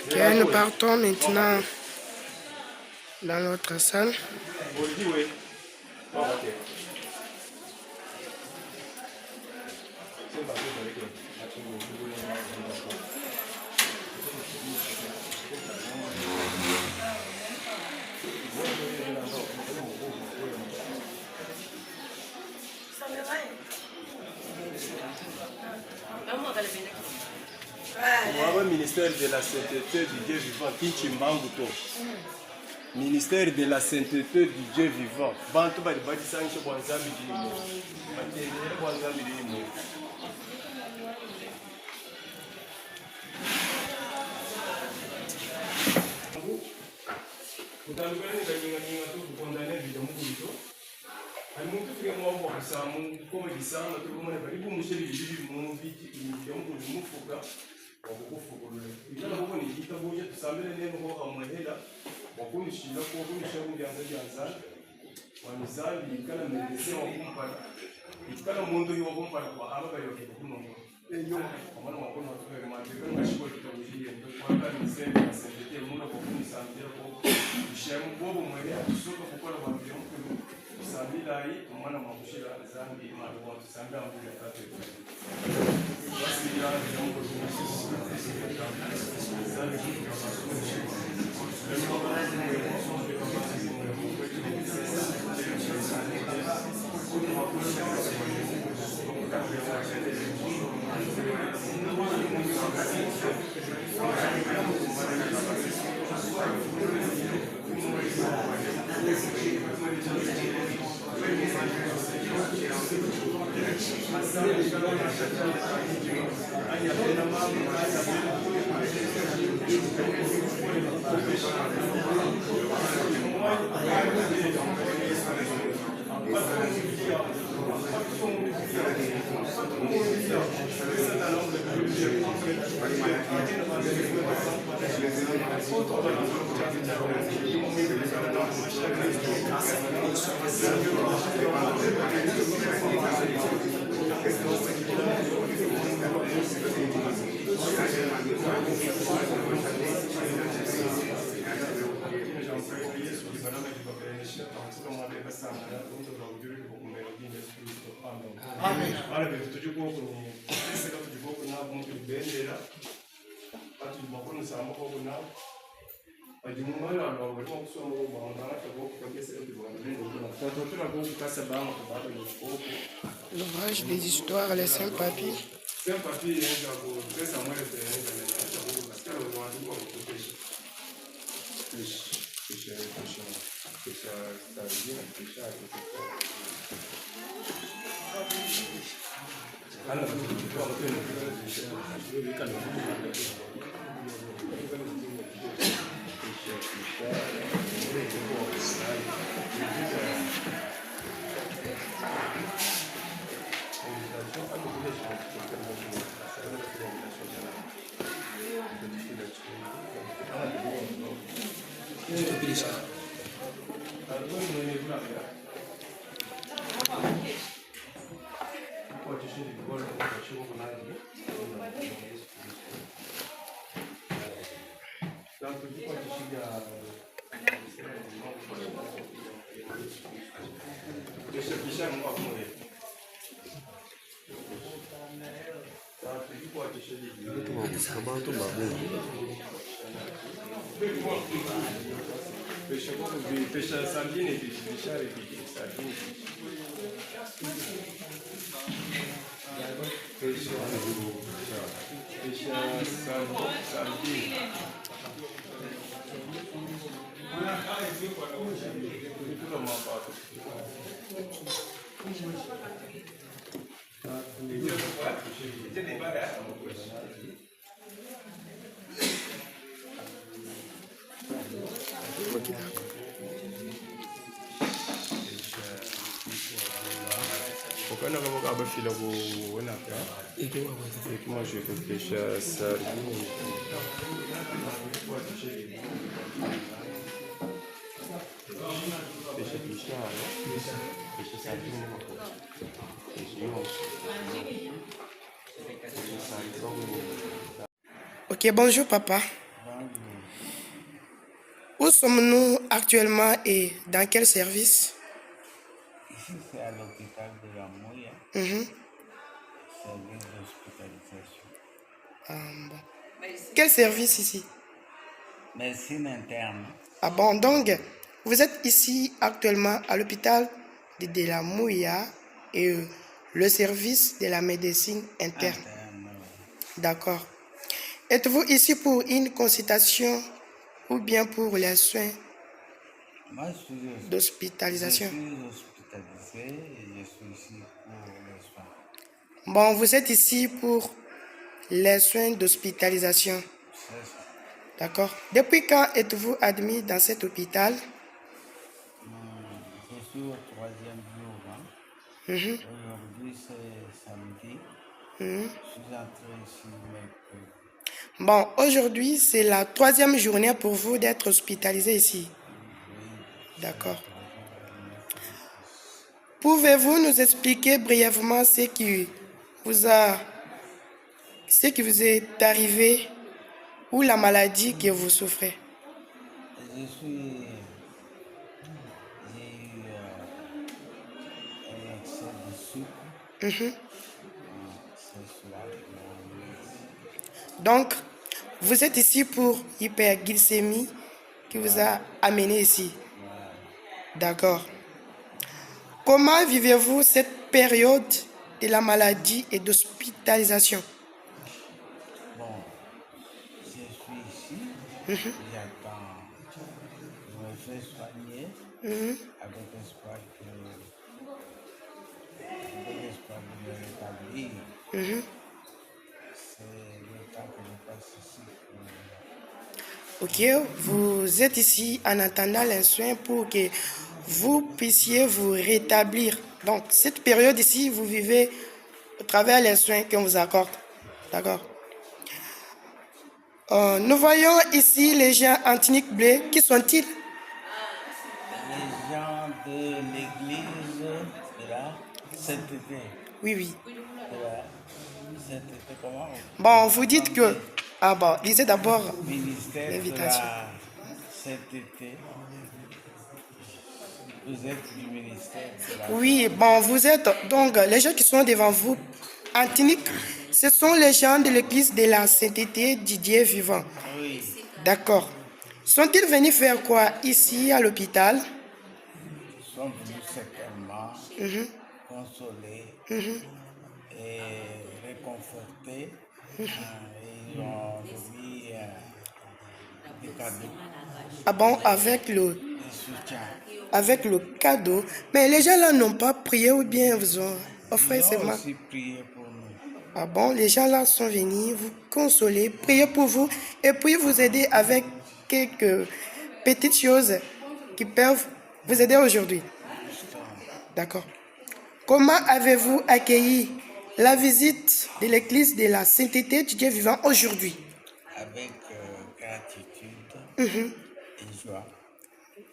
Ok, nous partons maintenant dans notre salle. Moi, ministère de la sainteté du Dieu vivant, Kinchimbanguto. Ministère de la sainteté du Dieu vivant. Bantu bali badi sanche bwanzambi dilimo. Batendele bwanzambi dilimo. Kutangani kanyinga tu kukondane bidamu kulito. Alimuntu fike mwabo kusamu koma disanga tu koma bali bumusheli bibi mu biti bidamu kulimufuka. Wakufukulule. Ikala huko ni kitabu cha tusambele neno kwa amwehela. Wakunishira ko kunisha kunyanza yanza. Wanizali ikala mendese wakumpana. Ikala mundu yo wakumpana kwa aba bali kuno. Eyo amana wakona watuwe mateka ngashiko kitabuhiye. Kwanga ni sema asendete muna kwa kunisambira ko ishemu bobo mwele atusoka kukola wambira mkulu. Sabila hii umwana makushira zambi imani wa tusambia mbele ya tatu. Basi ya jambo Amen. Ala betu tujuko kwenye sasa tujuko kuna mtu bendera. Atu makoni sama kwa kuna. Ajumala na wale kusoma kwa banda kwa kesi ya bwana. Tatu kwa kukasa bama kwa baba ni kwa. L'ouvrage des histoires, les saints papiers. Saint papier yenga kwa pesa mwele tena na parce que le roi du corps protège. Pesha sardine di fishare di sardine. Pesha sardine. Tutto mampato. Quand on va faire le on a fait et moi je vais pêcher sardine. Ok, bonjour papa. Où sommes-nous actuellement et dans quel service? Ici, c'est à l'hôpital de la Mouille, Mhm. service d'hospitalisation. Bon. Quel service ici? Médecine interne. Ah bon, donc vous êtes ici actuellement à l'hôpital de la Mouya et le service de la médecine interne. D'accord. Êtes-vous ici pour une consultation ou bien pour les soins Moi, je suis d'hospitalisation? hospitalisé et je suis ici pour les soins. Bon, vous êtes ici pour les soins d'hospitalisation. C'est ça. D'accord. Depuis quand êtes-vous admis dans cet hôpital? Je suis au 3e jour. Hein. Mhm. Aujourd'hui, c'est samedi. Mhm. Je suis entré ici mercredi. Bon, aujourd'hui, c'est la 3e journée pour vous d'être hospitalisé ici. D'accord. Pouvez-vous nous expliquer brièvement ce qui vous est arrivé ou la maladie que vous souffrez? J'ai eu un excès de sucre. Mhm. C'est cela qui m'a amené ici. Donc, vous êtes ici pour hyperglycémie qui vous a amené ici. D'accord. Comment vivez-vous cette période de la maladie et d'hospitalisation? Bon, je suis ici, j'attends, je me fais soigner avec espoir de me rétablir. C'est le temps que je passe ici. Ok, vous êtes ici en attendant les soins pour que vous puissiez vous rétablir. Donc, cette période ici, vous vivez au travers les soins qu'on vous accorde. D'accord. Nous voyons ici les gens en tunique bleue. Qui sont-ils? Les gens de l'église de la sainteté. Oui, oui. De la sainteté, comment? Bon, vous dites que... Ah bon, lisez d'abord Ministère de l'invitation. la sainteté. Vous êtes du ministère de la Oui, bon, vous êtes... Donc, les gens qui sont devant vous en tunique, ce sont les gens de l'église de la sainteté du Dieu vivant. Oui. D'accord. Sont-ils venus faire quoi ici à l'hôpital? Ils sont venus certainement consoler et réconforter. Et ils ont remis des cadeaux, Ah bon, avec le des soutiens. cadeau. Mais les gens là n'ont pas prié ou bien vous ont offert Ils ont seulement. aussi prié pour nous. Ah bon, les gens là sont venus vous consoler, prier pour vous et puis vous aider avec quelques petites choses qui peuvent vous aider aujourd'hui. D'accord. Comment avez-vous accueilli la visite de l'église de la sainteté du Dieu vivant aujourd'hui? Avec gratitude et joie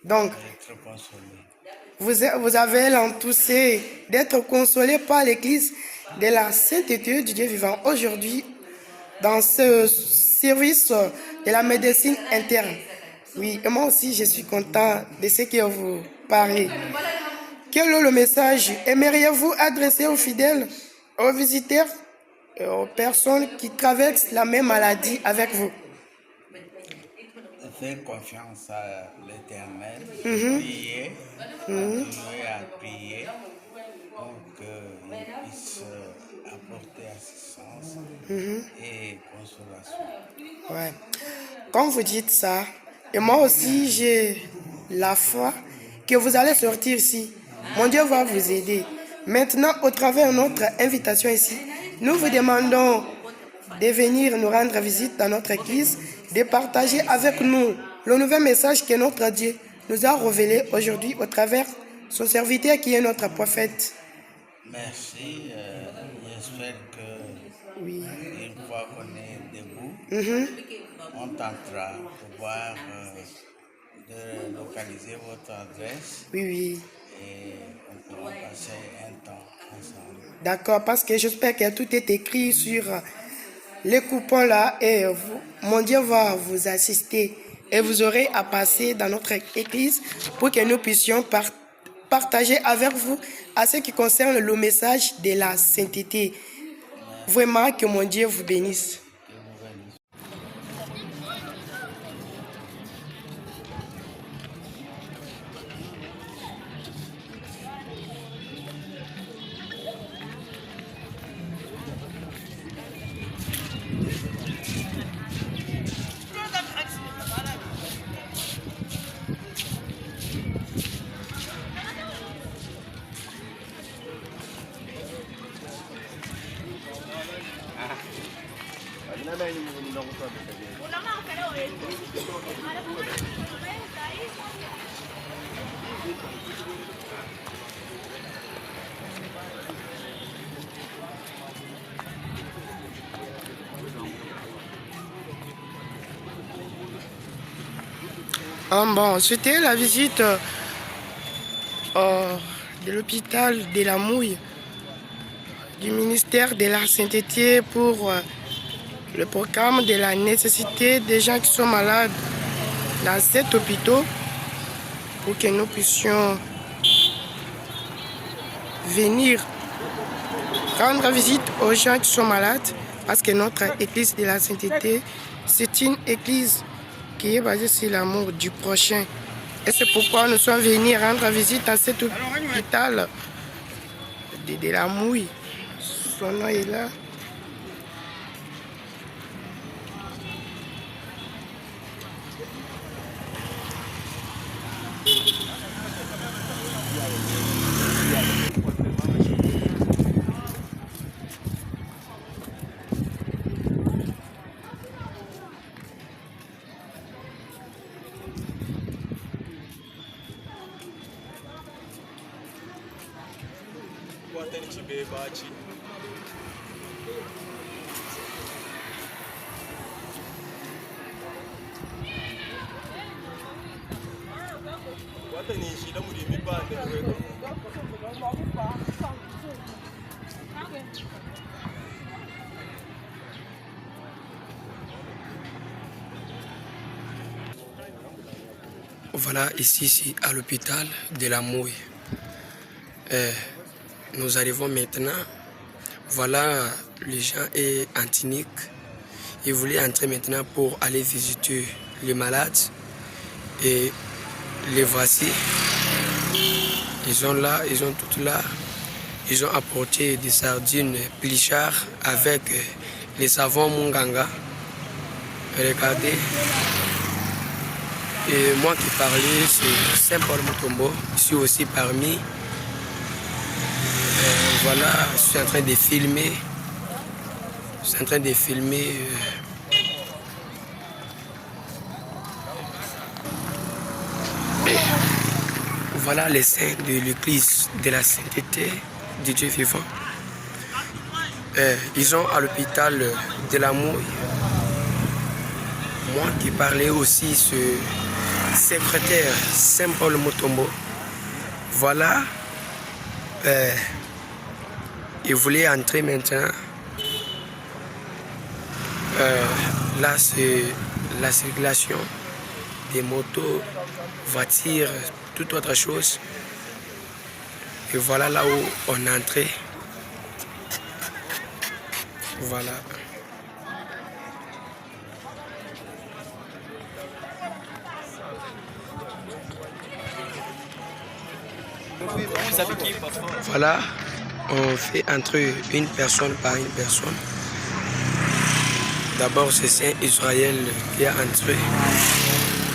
Donc, d'être consolé. vous avez l'enthousiasme d'être consolé par l'église de la sainteté du Dieu vivant aujourd'hui dans ce service de la médecine interne. Oui, et moi aussi je suis content de ce que vous parlez. Quel est le message aimeriez-vous adresser aux fidèles, aux visiteurs et aux personnes qui traversent la même maladie avec vous? Faire confiance à l'Éternel, prier, continuer à prier pour qu'il puisse apporter assistance et consolation. Ouais. Quand vous dites ça, et moi aussi j'ai la foi que vous allez sortir ici. Mon Dieu va vous aider. Maintenant, au travers de notre invitation ici, nous vous demandons de venir nous rendre visite dans notre église, de partager avec nous le nouvel message que notre Dieu nous a révélé aujourd'hui au travers de son serviteur qui est notre prophète. Merci. J'espère que une fois qu'on est debout, on tentera de voir de localiser votre adresse Oui, oui. et on pourra passer un temps ensemble. D'accord, parce que j'espère que tout est écrit sur les coupons là et mon Dieu va vous assister et vous aurez à passer dans notre église pour que nous puissions partager avec vous à ce qui concerne le message de la sainteté. Vraiment que mon Dieu vous bénisse. Bon, c'était la visite de l'hôpital de la Mouille, du ministère de la Sainteté pour le programme de la nécessité des gens qui sont malades dans cet hôpital pour que nous puissions venir rendre visite aux gens qui sont malades parce que notre église de la Sainteté, c'est une église qui est basée sur l'amour du prochain. Et c'est pourquoi nous sommes venus rendre visite à cet hôpital de la Mouille. Son nom est là. Voilà, ici c'est à l'hôpital de la Mouille. Nous arrivons maintenant. Voilà, les gens est en clinique. Ils voulaient entrer maintenant pour aller visiter les malades. Et les voici. Ils sont là, ils sont tous là. Ils ont apporté des sardines plichard avec les savons Munganga. Regardez. Et moi qui parlais, c'est Saint-Paul Mutombo. Je suis aussi parmi. Voilà, je suis en train de filmer. Je suis en train de filmer. Voilà les saints de l'église de la sainteté du Dieu vivant. Ils sont à l'hôpital de la Mouille. Moi qui parlais aussi, ce secrétaire Saint-Paul Mutombo. Voilà. Il voulait entrer maintenant. Là, c'est la circulation des motos, voitures, toute autre chose. Et voilà là où on est entré. Voilà. Voilà, on fait entrer une personne par une personne. D'abord, c'est Saint Israël qui a entré.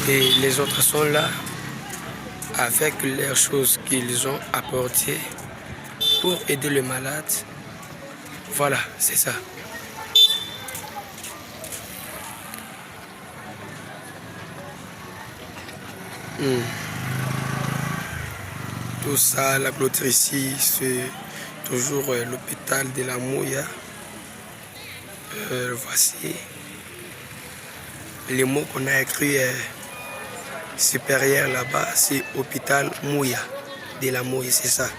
Et les autres sont là avec les choses qu'ils ont apportées pour aider le malade. Voilà, c'est ça. Tout ça, la clôture ici, c'est toujours l'hôpital de la Mouille. Voici les mots qu'on a écrits supérieure là-bas, c'est hôpital Mouya, de la Mouya, c'est ça.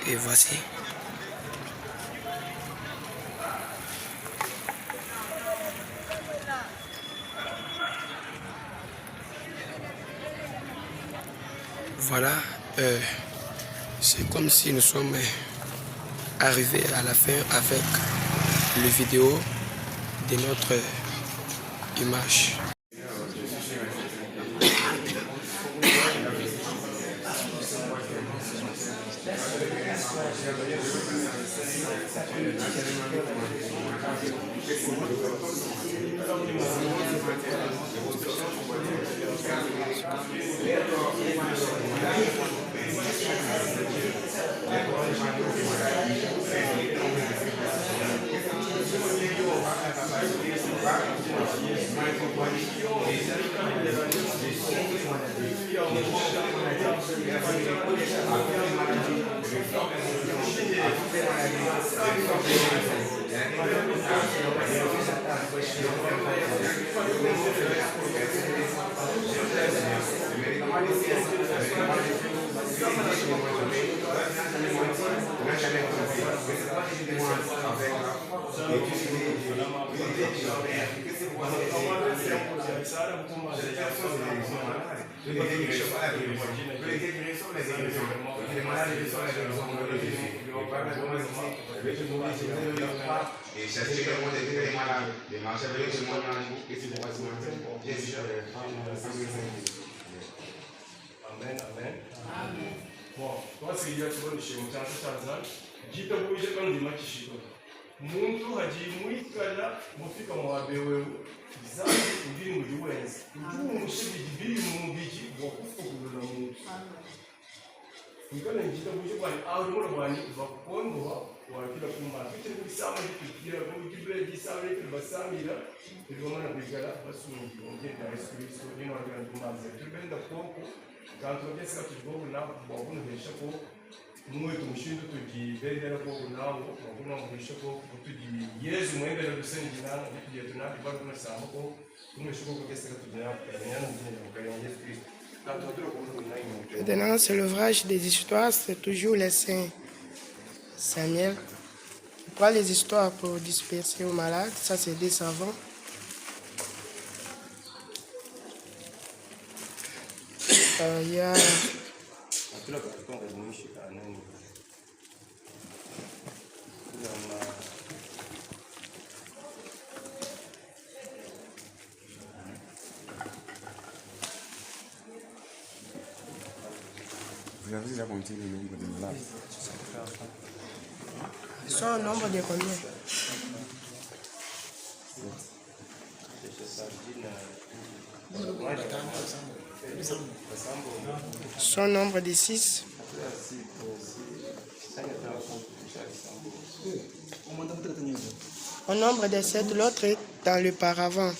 Et voici. Voilà, c'est comme si nous sommes arrivés à la fin avec le vidéo de notre image. Amen, amen. Bon, twasigira tuboneshe mu cyanzu Tanzania gitabuje kandi makishiko muntu haji muikala mufika mwabewe zaidi ndiri mujiwenzi ujuu mushibi jibiri mubiji wakufukulula muntu ikala gitabuje kwani awu mura bwani bakondo wakila kumba kitiri kusama dikira ko jibire gisame basamira ibomana bigala basungi ngenda Yesu Kristo nino wakila kumaze tubenda koko kantu bagese katugogo na babunu besha ko mwe tumushindu tugibendera ko nawo babunu muhisha ko tugi Yesu mwembere gusengira bigiye tunandi bari kunasama ko tumeshuko ko gese katugira kanyana ngene kanyana Yesu Kristo. Maintenant, c'est l'ouvrage des histoires, c'est toujours les saints Samuel. Il prend les histoires pour disperser aux malades, ça c'est des savants. Il y a Vous avez déjà compté le nombre de malades? Ils sont au nombre de combien? Son nombre de 6. Au nombre de 7, l'autre est dans le paravent.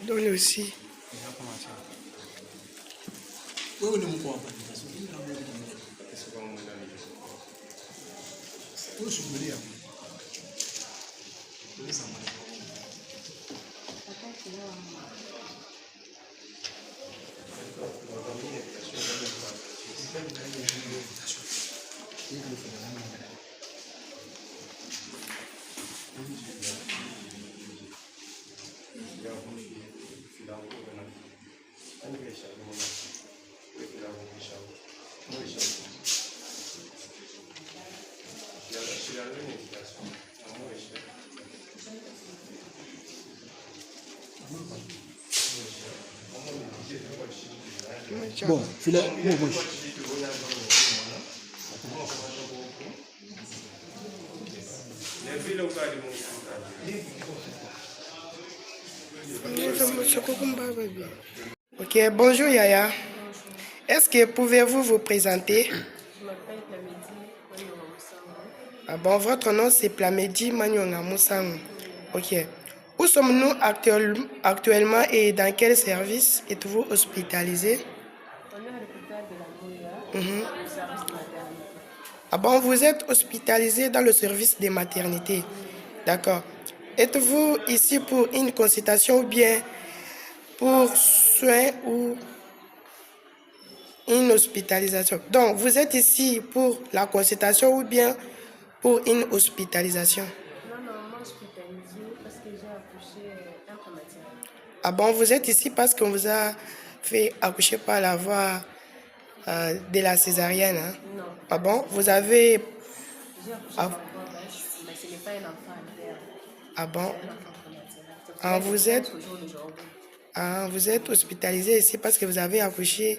Donne aussi. Bon, fila bon bon. Ok, bonjour Yaya. Est-ce que pouvez-vous vous présenter? Je m'appelle Plamedi Manyonga Moussango. Ah bon, votre nom c'est Plamedi Manyonga Moussango. Ok. Où sommes-nous actuellement et dans quel service êtes-vous hospitalisé? On est à l'hôpital de la Mouya, au service de maternité. Ah bon, vous êtes hospitalisé dans le service des maternités. D'accord. Êtes-vous ici pour une consultation ou bien pour soins ou une hospitalisation? Donc, vous êtes ici pour la consultation ou bien pour une hospitalisation? Non, moi hospitalisée parce que j'ai accouché un prématuré. Ah bon, vous êtes ici parce qu'on vous a fait accoucher par la voie de la césarienne, hein? Non. Ah bon, vous avez... J'ai accouché par voie basse, mais ce n'est pas un enfant à terre. Ah bon, C'est un enfant prématuré. C'est pour Ah, ça que vous je êtes- pense qu'au jour d'aujourd'hui. vous êtes hospitalisé ici parce que vous avez accouché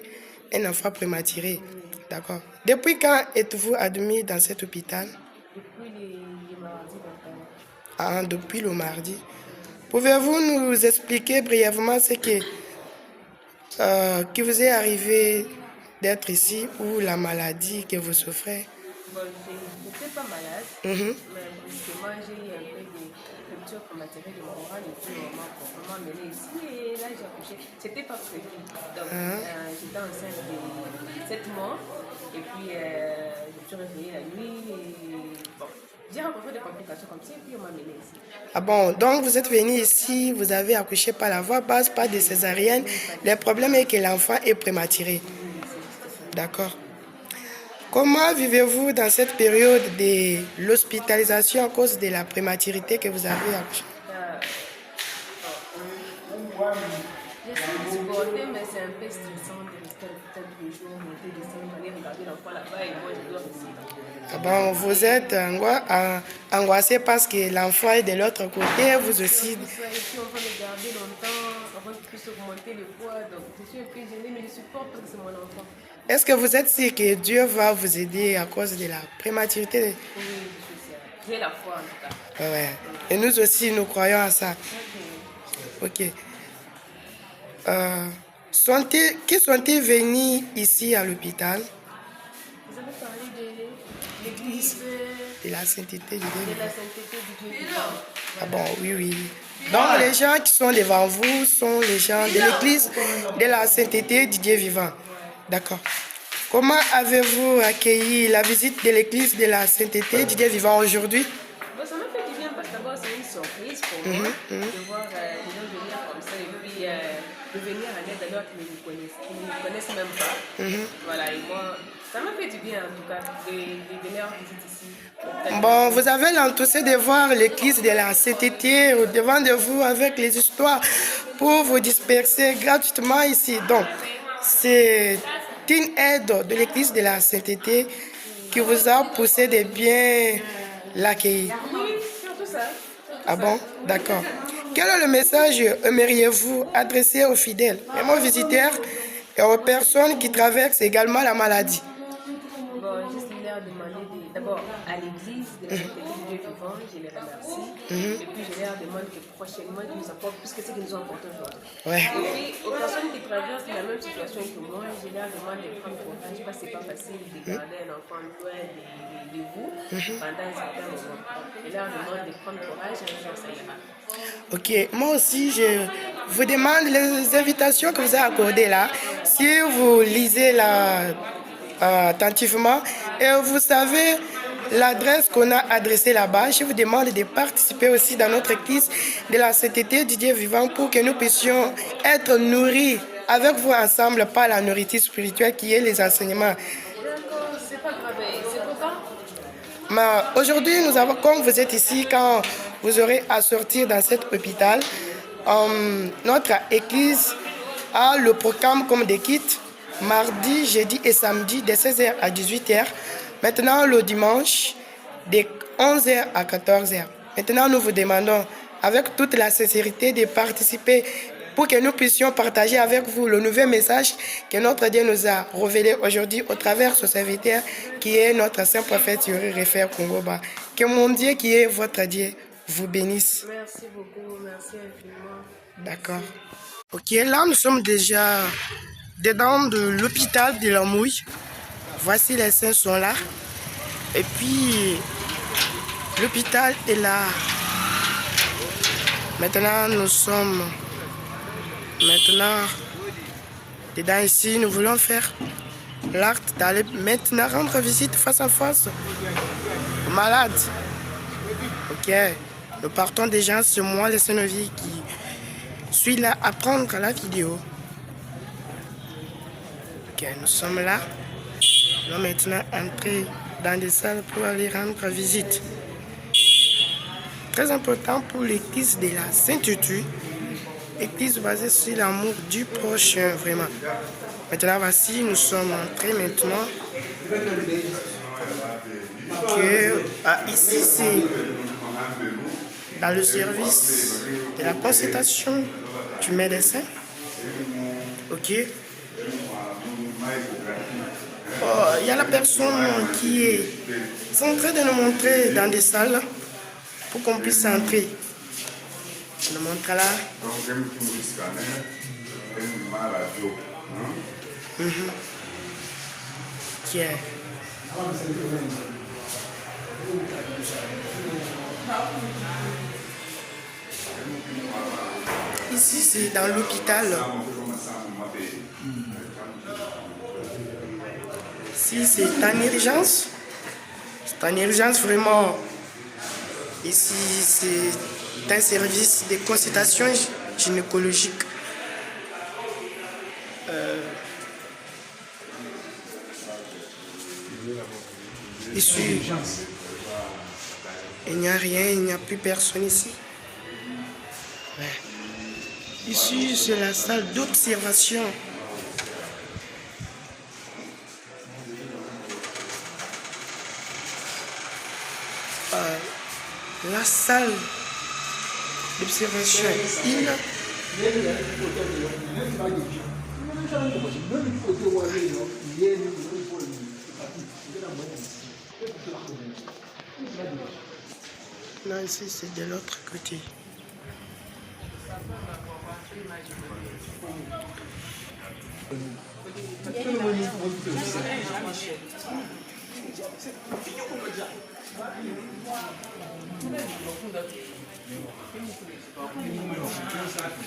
un enfant prématuré. D'accord. Depuis quand êtes-vous admis dans cet hôpital? Depuis les mardis d'octobre. Depuis le mardi. Pouvez-vous nous expliquer brièvement ce qui vous est arrivé d'être ici ou la maladie que vous souffrez? Bon, je n'étais pas malade, Mhm. mais brusquement, j'ai eu un peu de rupture prématurée de mon oral et puis on m'a emmené ici et là j'ai accouché. C'était pas prévu. Donc j'étais enceinte de 7 mois et puis je me suis réveillée la nuit et bon, j'ai rencontré des complications comme ça et puis on m'a emmené ici. Ah bon, donc vous êtes venu ici, vous avez accouché par la voie basse, pas de césarienne. Le problème est que l'enfant est prématuré. D'accord. Comment vivez-vous dans cette période de l'hospitalisation à cause de la prématurité que vous avez accouché? J'essaie de supporter, mais c'est un peu stressant de rester à l'hôpital tous les jours, monter, descendre, aller regarder l'enfant là-bas et moi je dois rester. Ah bon, vous êtes angoissé parce que l'enfant est de l'autre côté, vous aussi. Et puis on va le garder longtemps, on va plus augmenter le poids, donc je suis un peu gênée, mais je supporte parce que c'est mon enfant. Est-ce que vous êtes sûr que Dieu va vous aider à cause de la prématurité? Oui, je suis sûre. J'ai la foi en tout cas. Ouais. Et nous aussi, nous croyons à ça. Ok. Qui sont-ils venus ici à l'hôpital? Vous avez parlé de l'église De la sainteté de Dieu. de la sainteté du Dieu vivant. Ah bon, oui, oui. Donc les gens qui sont devant vous sont les gens de l'église de la sainteté du Dieu vivant. D'accord. Comment avez-vous accueilli la visite de l'église de la sainteté du Dieu vivant aujourd'hui? Bon, ça m'a fait du bien parce que d'abord c'est une surprise pour moi de voir les gens venir comme ça et puis de venir à l'aide alors qu'ils ne me connaissent même pas. Voilà, et moi, ça m'a fait du bien en tout cas de venir en visite ici. Bon, vous avez l'enthousiasme de voir l'église de la sainteté devant de vous avec les histoires pour vous disperser gratuitement ici. Donc, c'est une aide de l'église de la sainteté qui vous a poussé de bien l'accueillir. Oui, surtout ça. Ah bon? D'accord. Quel est le message aimeriez-vous adresser aux fidèles, même aux visiteurs et aux personnes qui traversent également la maladie? Bon, juste leur demander d'abord à l'église de la sainteté du Dieu vivant, je les remercie. Et puis je leur demande que prochainement ils nous apportent plus que ce qu'ils nous ont apporté aujourd'hui. Ouais. Et puis aux personnes qui traversent la même situation que moi, je leur demande de prendre courage parce que c'est pas facile de garder un enfant loin de vous pendant un certain moment. Je leur demande de prendre courage et un jour ça ira. Ok, moi aussi, je vous demande les invitations que vous avez accordées là. Si vous lisez là attentivement et vous savez l'adresse qu'on a adressée là-bas, je vous demande de participer aussi dans notre église de la sainteté du Dieu vivant pour que nous puissions être nourris avec vous ensemble par la nourriture spirituelle qui est les enseignements. D'accord, c'est pas grave. C'est pourtant. Mais aujourd'hui, nous avons, comme vous êtes ici, quand vous aurez à sortir dans cet hôpital, notre église a le programme comme des kits, mardi, jeudi et samedi, de 16h à 18h. Maintenant, le dimanche, de 11h à 14h. Maintenant, nous vous demandons, avec toute la sincérité, de participer pour que nous puissions partager avec vous le nouveau message que notre Dieu nous a révélé aujourd'hui au travers de ce serviteur qui est notre saint prophète Yuri Refer Kongoba. Que mon Dieu qui est votre Dieu vous bénisse. Merci beaucoup, merci infiniment. D'accord. Ok, là nous sommes déjà dedans de l'hôpital de la Mouille. Voici les saints sont là. Et puis l'hôpital est là. Maintenant nous sommes dedans ici. Nous voulons faire l'acte d'aller maintenant rendre visite face à face aux malades. Ok, nous partons déjà. C'est moi, le Saint-Novice, qui suis là à prendre la vidéo. Ok, nous sommes là. Nous allons maintenant entrer dans des salles pour aller rendre visite. Très important pour l'église de la Sainteté. Église basée sur l'amour du prochain, vraiment. Maintenant, voici, nous sommes entrés maintenant. Ici, c'est dans le service de la consultation du médecin. Ok. Il y a la personne qui est en train de nous montrer dans des salles pour qu'on puisse entrer. Je nous montre là. Tiens. Ici, c'est dans l'hôpital. Ici, c'est en urgence. C'est en urgence vraiment. Ici, c'est un service de consultation gynécologique. Ici, il n'y a rien, il n'y a plus personne ici. Ouais. Ici, c'est la salle d'observation. La salle d'observation. Non, ici c'est de l'autre côté.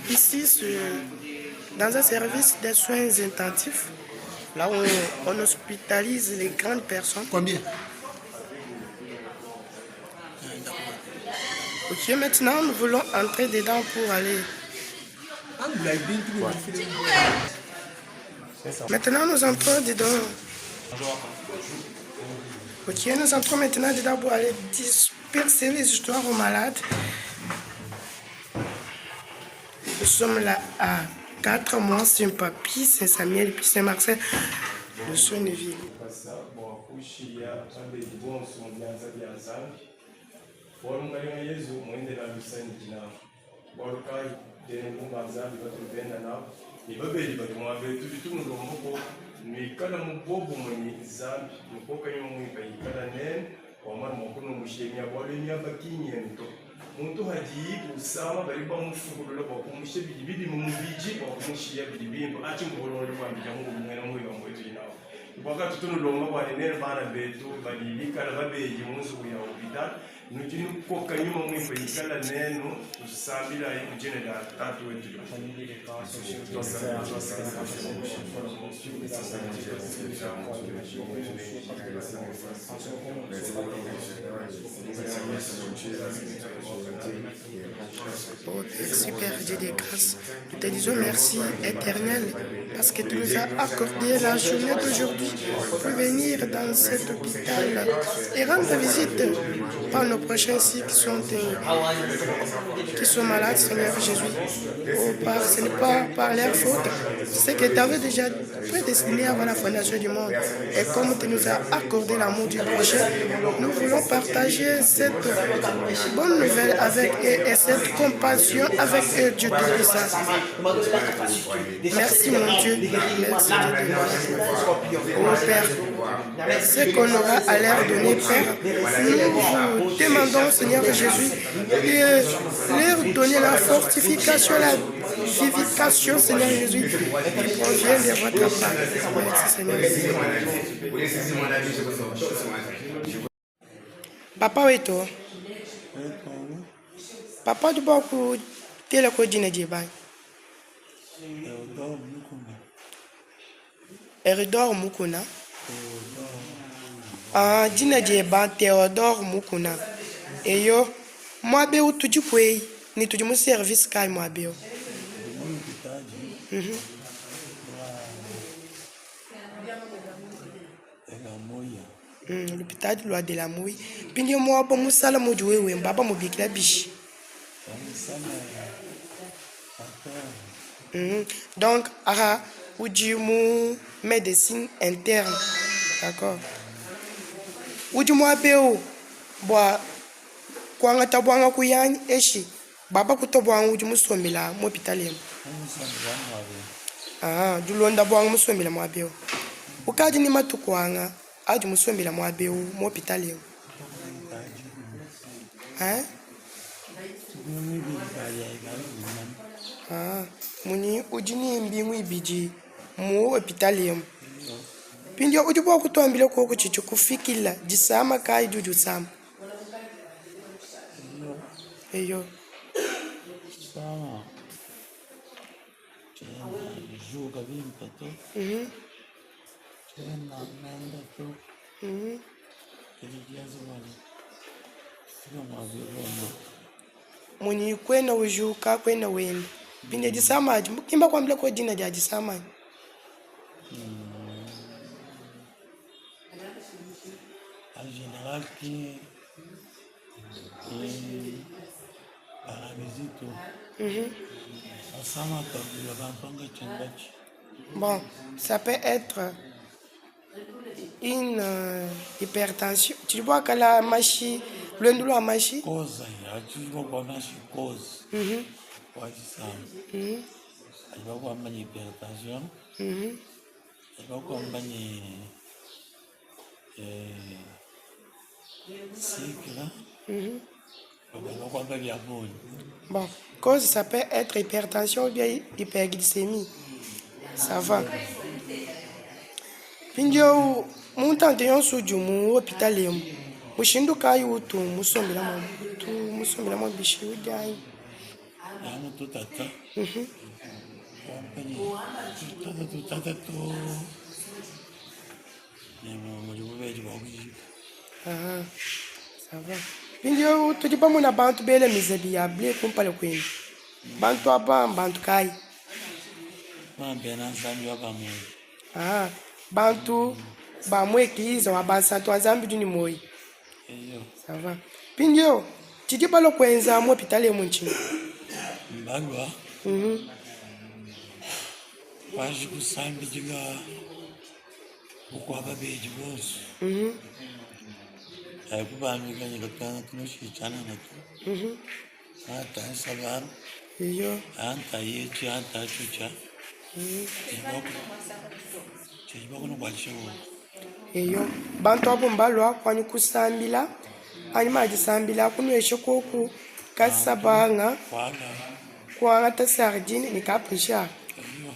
Ici, c'est dans un service de soins intensifs, là où on hospitalise les grandes personnes. Combien? Ok, maintenant nous voulons entrer dedans pour aller. Maintenant nous entrons dedans. Ok, nous entrons maintenant dedans pour aller disperser les histoires aux malades. Nous sommes là à 4 mois, Saint-Papy, Saint-Samuel et puis Saint-Marcel de Sonneville. Walumungalinga Yesu mwendela lusanji na walukai dene munga nzambi batubenda na ibabeli batumwabe tubitumwe lomoko nikala mubobo mwenye zambi muboka yo mwipa ikala nen wamara mukunu mushemya walemya bakinyento muntu haji usama bali bamufukulu bakumushe bidibidi mumubiji bakumushiya bidibimbo achi ngololo kwambija mungu mwena mwiba mwetu inawo wakati tunulomba kwa nene bana betu balibikala babeji munzu ya hospital nukini koka nyuma mwipa ikala neno usambila kujene da tatu wetu Oh Père, super Dieu des grâces, nous te disons merci éternel parce que tu nous as accordé la journée d'aujourd'hui pour venir dans cet hôpital et rendre visite par nos prochains ici qui sont malades, Seigneur Jésus. Oh Père, ce n'est pas par leur faute, c'est que tu avais déjà prédestiné avant la fondation du monde. Et comme tu nous as accordé l'amour du prochain, nous voulons partager cette bonne nouvelle avec eux et cette compassion avec eux, Dieu Tout-Puissant. Merci mon Dieu. Merci Dieu. Oh Père, ce qu'on aura à leur donner, Père, nous vous demandons, Seigneur Jésus, de leur donner la fortification, la vivification, Seigneur Jésus, qui provient de votre part. Merci, Seigneur Jésus. Papa wetu, papa du boku tele ko dina jibai. Eridor Mukuna. Ah, dina jeba Theodore Mukuna. Eyo, moi be utuji kwei, ni tuji mu service kai moi be. L'hôpital de loi de la Mouille. Puis moi, bon, moussala moujoué, ou un baba mobile la biche. Donc, aha, ou du mou médecine interne. D'accord. Ou du moi, béo, bois, quoi, un tabouan, couillane, echi. Baba kutoboan, ou du moussomila, m'hôpitalien. Ah, du londa boan, moussomila, moi, béo. Ou kadi ni matukwanga. Ah, du monsieur Mila moi béou, mon hôpital. Hein? Ah, muni ujini mbingu ibiji, mu hôpital. Pindio ujubo kutuambile kwa kuchichu kufikila, jisama kai juju sama. Eyo. Sama. Juga vimpato. Tena naenda tu kilijazo wale sio mwavirondo muni kwenda ujuka kwenda wenda pinde jisama kimba kwa mbele kwa jina ja jisama al general qui para visito sama tabula bantanga chendachi. Bon, ça peut être une hypertension. Tu vois que la machine, le ndoulou a machine. Cause, tu vois qu'on a cause. Quoi ça? Il va qu'on a hypertension. Il va qu'on a cycle. Il va qu'on a diabète. Bon, cause ça peut être hypertension ou bien hyperglycémie. Ça va. Pindio, mon tante yon suju mu hôpital yemu. Mushindu kai utu musombila mo bishi udai. Amo tu tata. Tata tu. Ah, ça va. Pindio, tu dis pas mon abantu bele mizebia ble kumpale kwenu. Bantu aba bantu kai. Ah, bantu ba mo église wa ba santo azambi duni moi. Ça va. Pindio, tu dis pas le kwenza mo hôpital mon chini. Mbagwa. Waji kusambi diga ukwaba beji boss. Ay kubamika ngikana tunoshichana nato. Ata sabaru. Iyo. Anta yechi anta chucha. Eyo, bantu abo mbalwa kwani kusambila, ani maji sambila kunweshe koku kasabanga kwa ata sardine ni kaprisha.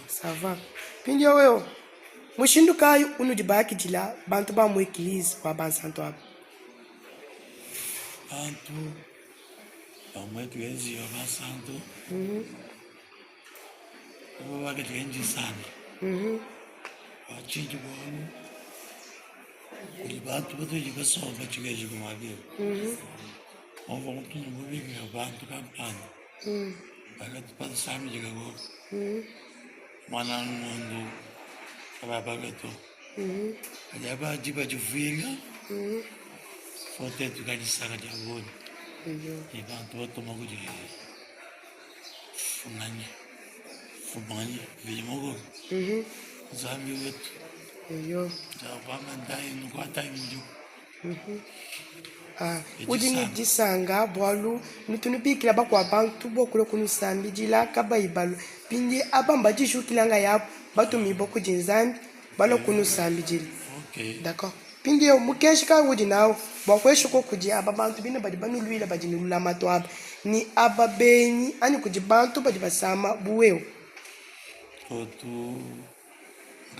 Ça va. Pindio weo, mushindu kayu unu dibaki jila bantu ba mu église kwa bansanto abo. Bantu ba mu église wa bansanto. Wakati sana. Wachinji bwana. Kulibantu bato basoma chigeje kumabiro. On va entendre mubiki abantu kampani. Baga tu sami juga go. Mana nungu baga tu. Aja ba jiba jufiga. Fote tu kadi saka jabon. Iban tu mogu di. Fumanya vimogo. Zambi wetu. Jabanga ndai nukwata imju. Udini disanga bwalu mitunipikila bakwa bantu bokule kunusambi dila kaba ibalu pingi abamba jishukilanga yapo batumi boku jinzambi balo kunusambi dila. D'accord. Pingi yo mukeshika udi nawo mwakwesha ko kuji aba bantu bine badi banulwila badi nulula matwaba ni aba beni ani kuji bantu badi basama buweo. Otu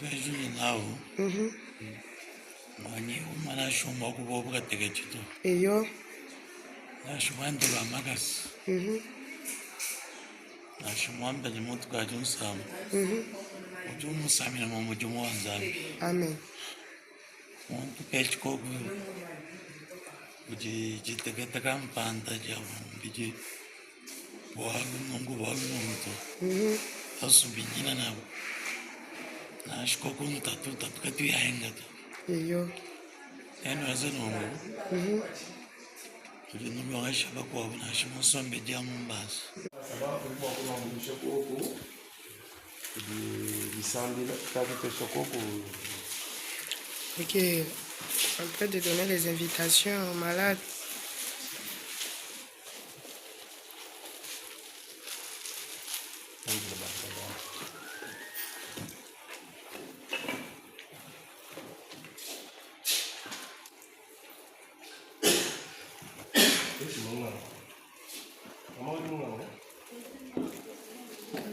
kajuni nawo. Mani umana shumba kubobu kateke chito. Eyo. Na shumanda ba magas. Na shumamba ni mutu kajun samu. Ujumu sami na mamujumu wanzami. Amen. Muntu kechi kogu. Uji jiteke kampanta jabu. Biji bohagu nungu to. Asu bijina na. Na shikoku tatu katu ya henga to. Eyo. Eno azeno. Kuli nulo aisha bakwa na shimo sombe jamu mbasi. Sababu kwa kuna mwisho koko. Disambi tatu pesho koko. Ok. En train de donner les invitations aux malades.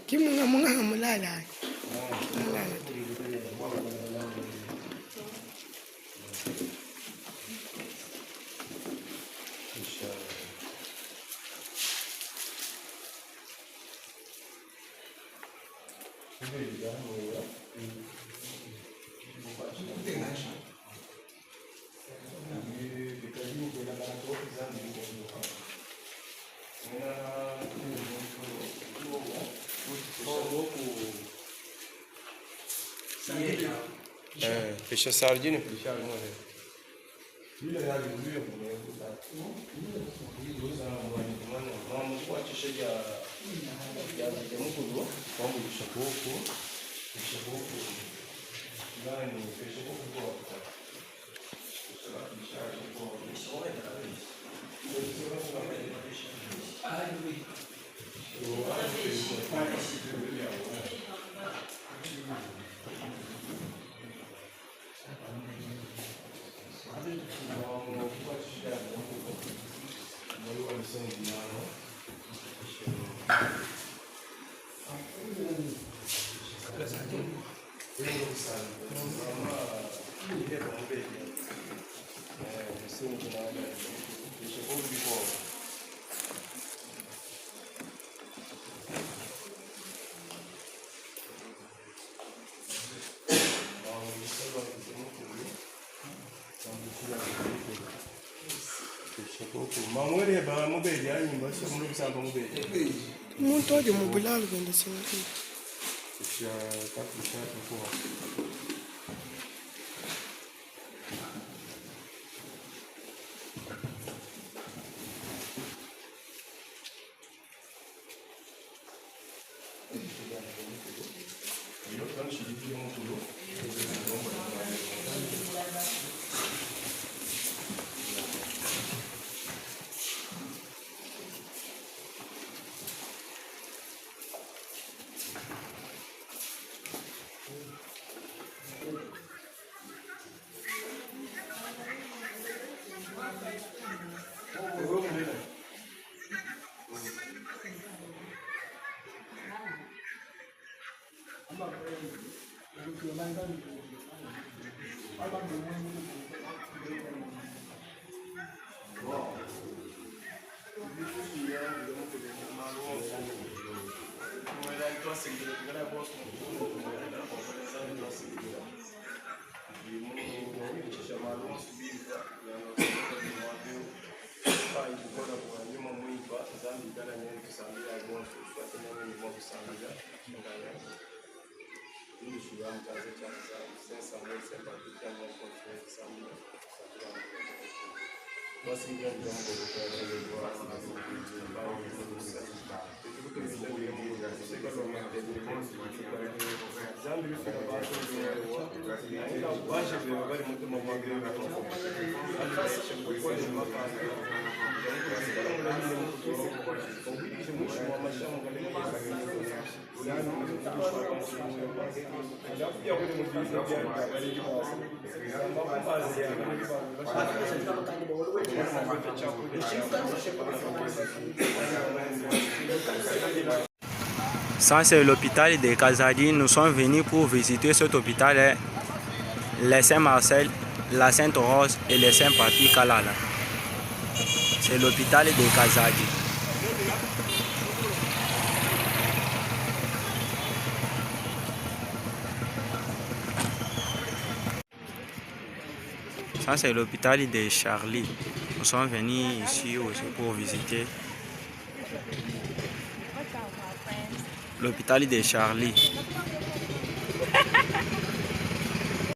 Kimunga mulala. Pesce sardine. Mamore ba mobile ya nyimba sio muri kusanga mobile. Umuntu oje mu bulalo kwenda sinki. Ya takusha kwa. Ça, c'est l'hôpital de Kazadi. Nous sommes venus pour visiter cet hôpital. Les Saint-Marcel, la Sainte-Rose et les Saint-Papi Kalala. C'est l'hôpital de Kazadi. Ça, c'est l'hôpital de Charlie. Nous sommes venus ici aussi pour visiter l'hôpital de Charlie.